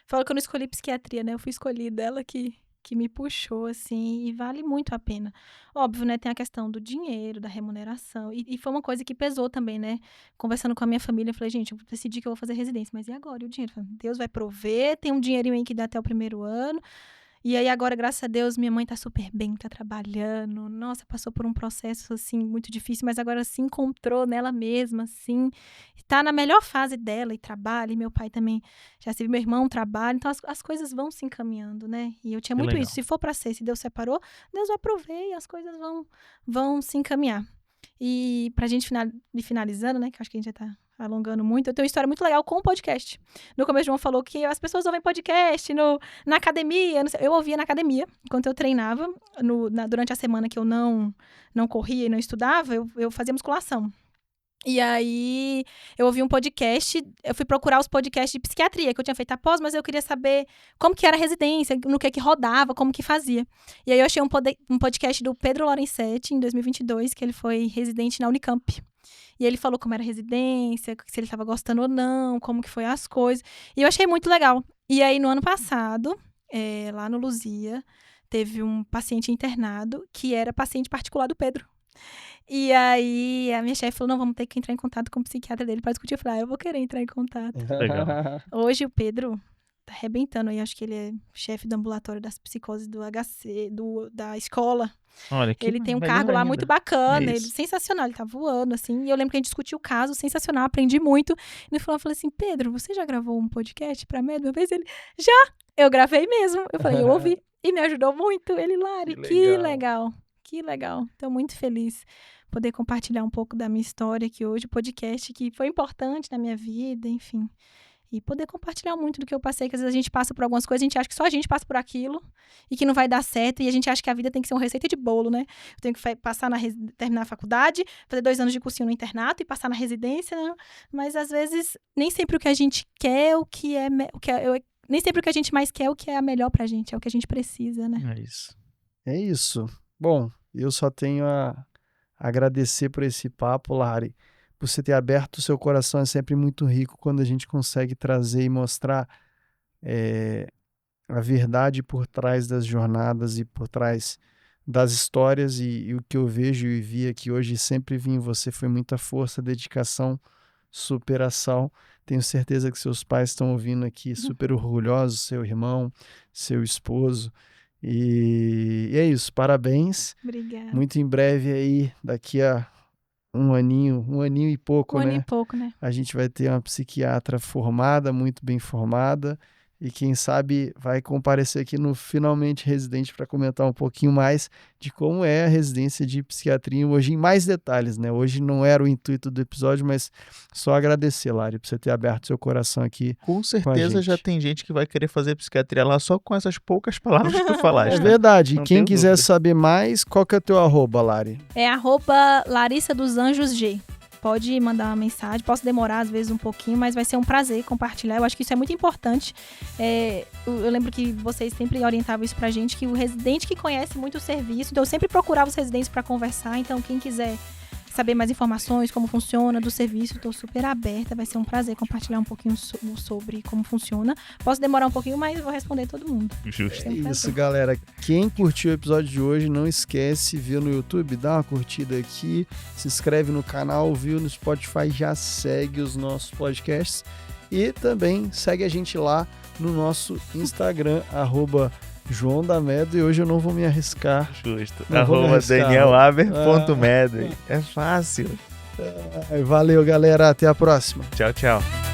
C: Falo que eu não escolhi psiquiatria, né? Eu fui escolhida, ela que me puxou, assim, e vale muito a pena. Óbvio, né? Tem a questão do dinheiro, da remuneração, e foi uma coisa que pesou também, né? Conversando com a minha família, eu falei, gente, eu decidi que eu vou fazer residência, mas e agora? E o dinheiro? Falei, Deus vai prover, tem um dinheirinho aí que dá até o primeiro ano. E aí agora, graças a Deus, minha mãe tá super bem, tá trabalhando. Nossa, passou por um processo, assim, muito difícil, mas agora se encontrou nela mesma, assim. Tá na melhor fase dela e trabalha. E meu pai também, já se meu irmão trabalha. Então as coisas vão se encaminhando, né? E eu tinha
A: Que
C: muito
A: legal.
C: isso. Se for pra ser, se Deus separou, Deus vai prover e as coisas vão se encaminhar. E pra gente finalizando, né? Que eu acho que a gente já tá alongando muito. Eu tenho uma história muito legal com o podcast. No começo, o João falou que as pessoas ouvem podcast na academia. Eu ouvia na academia, enquanto eu treinava. Durante a semana que eu não corria e não estudava, eu fazia musculação. E aí, eu ouvi um podcast, eu fui procurar os podcasts de psiquiatria, que eu tinha feito após, mas eu queria saber como que era a residência, no que rodava, como que fazia. E aí, eu achei um podcast do Pedro Lorenzetti, em 2022, que ele foi residente na Unicamp. E ele falou como era a residência, se ele estava gostando ou não, como que foi as coisas. E eu achei muito legal. E aí, no ano passado, lá no Luzia, teve um paciente internado que era paciente particular do Pedro. E aí, a minha chefe falou, não, vamos ter que entrar em contato com o psiquiatra dele para discutir. Eu falei, eu vou querer entrar em contato.
A: Legal.
C: Hoje, o Pedro tá arrebentando aí. Acho que ele é chefe do ambulatório das psicoses do HC, da escola.
A: Olha, que
C: ele tem um
A: melhor
C: cargo lá
A: ainda.
C: muito bacana.
A: É
C: Ele
A: isso.
C: sensacional, ele tá voando, assim. E eu lembro que a gente discutiu o caso, sensacional, aprendi muito. E no final eu falei assim, Pedro, você já gravou um podcast pra mim? Uma vez ele, já! Eu gravei mesmo. Eu falei, eu ouvi. E me ajudou muito. Ele, Lari, que legal. Que legal. Tô muito feliz poder compartilhar um pouco da minha história aqui hoje, o podcast que foi importante na minha vida, enfim. E poder compartilhar muito do que eu passei, que às vezes a gente passa por algumas coisas, a gente acha que só a gente passa por aquilo e que não vai dar certo, e a gente acha que a vida tem que ser uma receita de bolo, né? Eu tenho que passar terminar a faculdade, fazer 2 anos de cursinho no internato e passar na residência, né? Mas às vezes nem sempre o que a gente quer, nem sempre o que a gente mais quer é o que é melhor pra gente, é o que a gente precisa, né?
A: É isso.
B: É isso. Bom, eu só tenho a agradecer por esse papo, Lari. Por você ter aberto o seu coração, é sempre muito rico quando a gente consegue trazer e mostrar a verdade por trás das jornadas e por trás das histórias. E o que eu vejo e vi aqui hoje, sempre vi em você, foi muita força, dedicação, superação. Tenho certeza que seus pais estão ouvindo aqui, super orgulhosos, seu irmão, seu esposo. E é isso, parabéns.
C: Obrigada.
B: Muito em breve aí, daqui a um aninho e pouco,
C: Um ano
B: né?
C: e pouco, né?
B: A gente vai ter uma psiquiatra formada, muito bem formada, e quem sabe vai comparecer aqui no Finalmente Residente para comentar um pouquinho mais de como é a residência de psiquiatria hoje em mais detalhes, né? Hoje não era o intuito do episódio, mas só agradecer, Lari, por você ter aberto seu coração aqui.
A: Com certeza já tem gente que vai querer fazer psiquiatria lá só com essas poucas palavras que tu falaste.
B: É verdade.
A: Não
B: Quem
A: tenho
B: quiser
A: dúvida.
B: saber mais, qual que é o teu arroba, Lari?
C: É @Larissa dos Anjos G. Pode mandar uma mensagem, posso demorar às vezes um pouquinho, mas vai ser um prazer compartilhar. Eu acho que isso é muito importante. Eu lembro que vocês sempre orientavam isso pra gente, que o residente que conhece muito o serviço, então eu sempre procurava os residentes para conversar, então quem quiser saber mais informações, como funciona do serviço, estou super aberta, vai ser um prazer compartilhar um pouquinho sobre como funciona. Posso demorar um pouquinho, mas vou responder todo mundo.
A: Justo.
B: É isso, galera. Quem curtiu o episódio de hoje, não esquece, viu no YouTube, dá uma curtida aqui, se inscreve no canal, viu no Spotify, já segue os nossos podcasts e também segue a gente lá no nosso Instagram, @João da Medo, e hoje eu não vou me arriscar.
A: Justo.
B: @DanielAber.Medo.
A: DanielAber.medo. É fácil.
B: Valeu, galera. Até a próxima.
A: Tchau, tchau.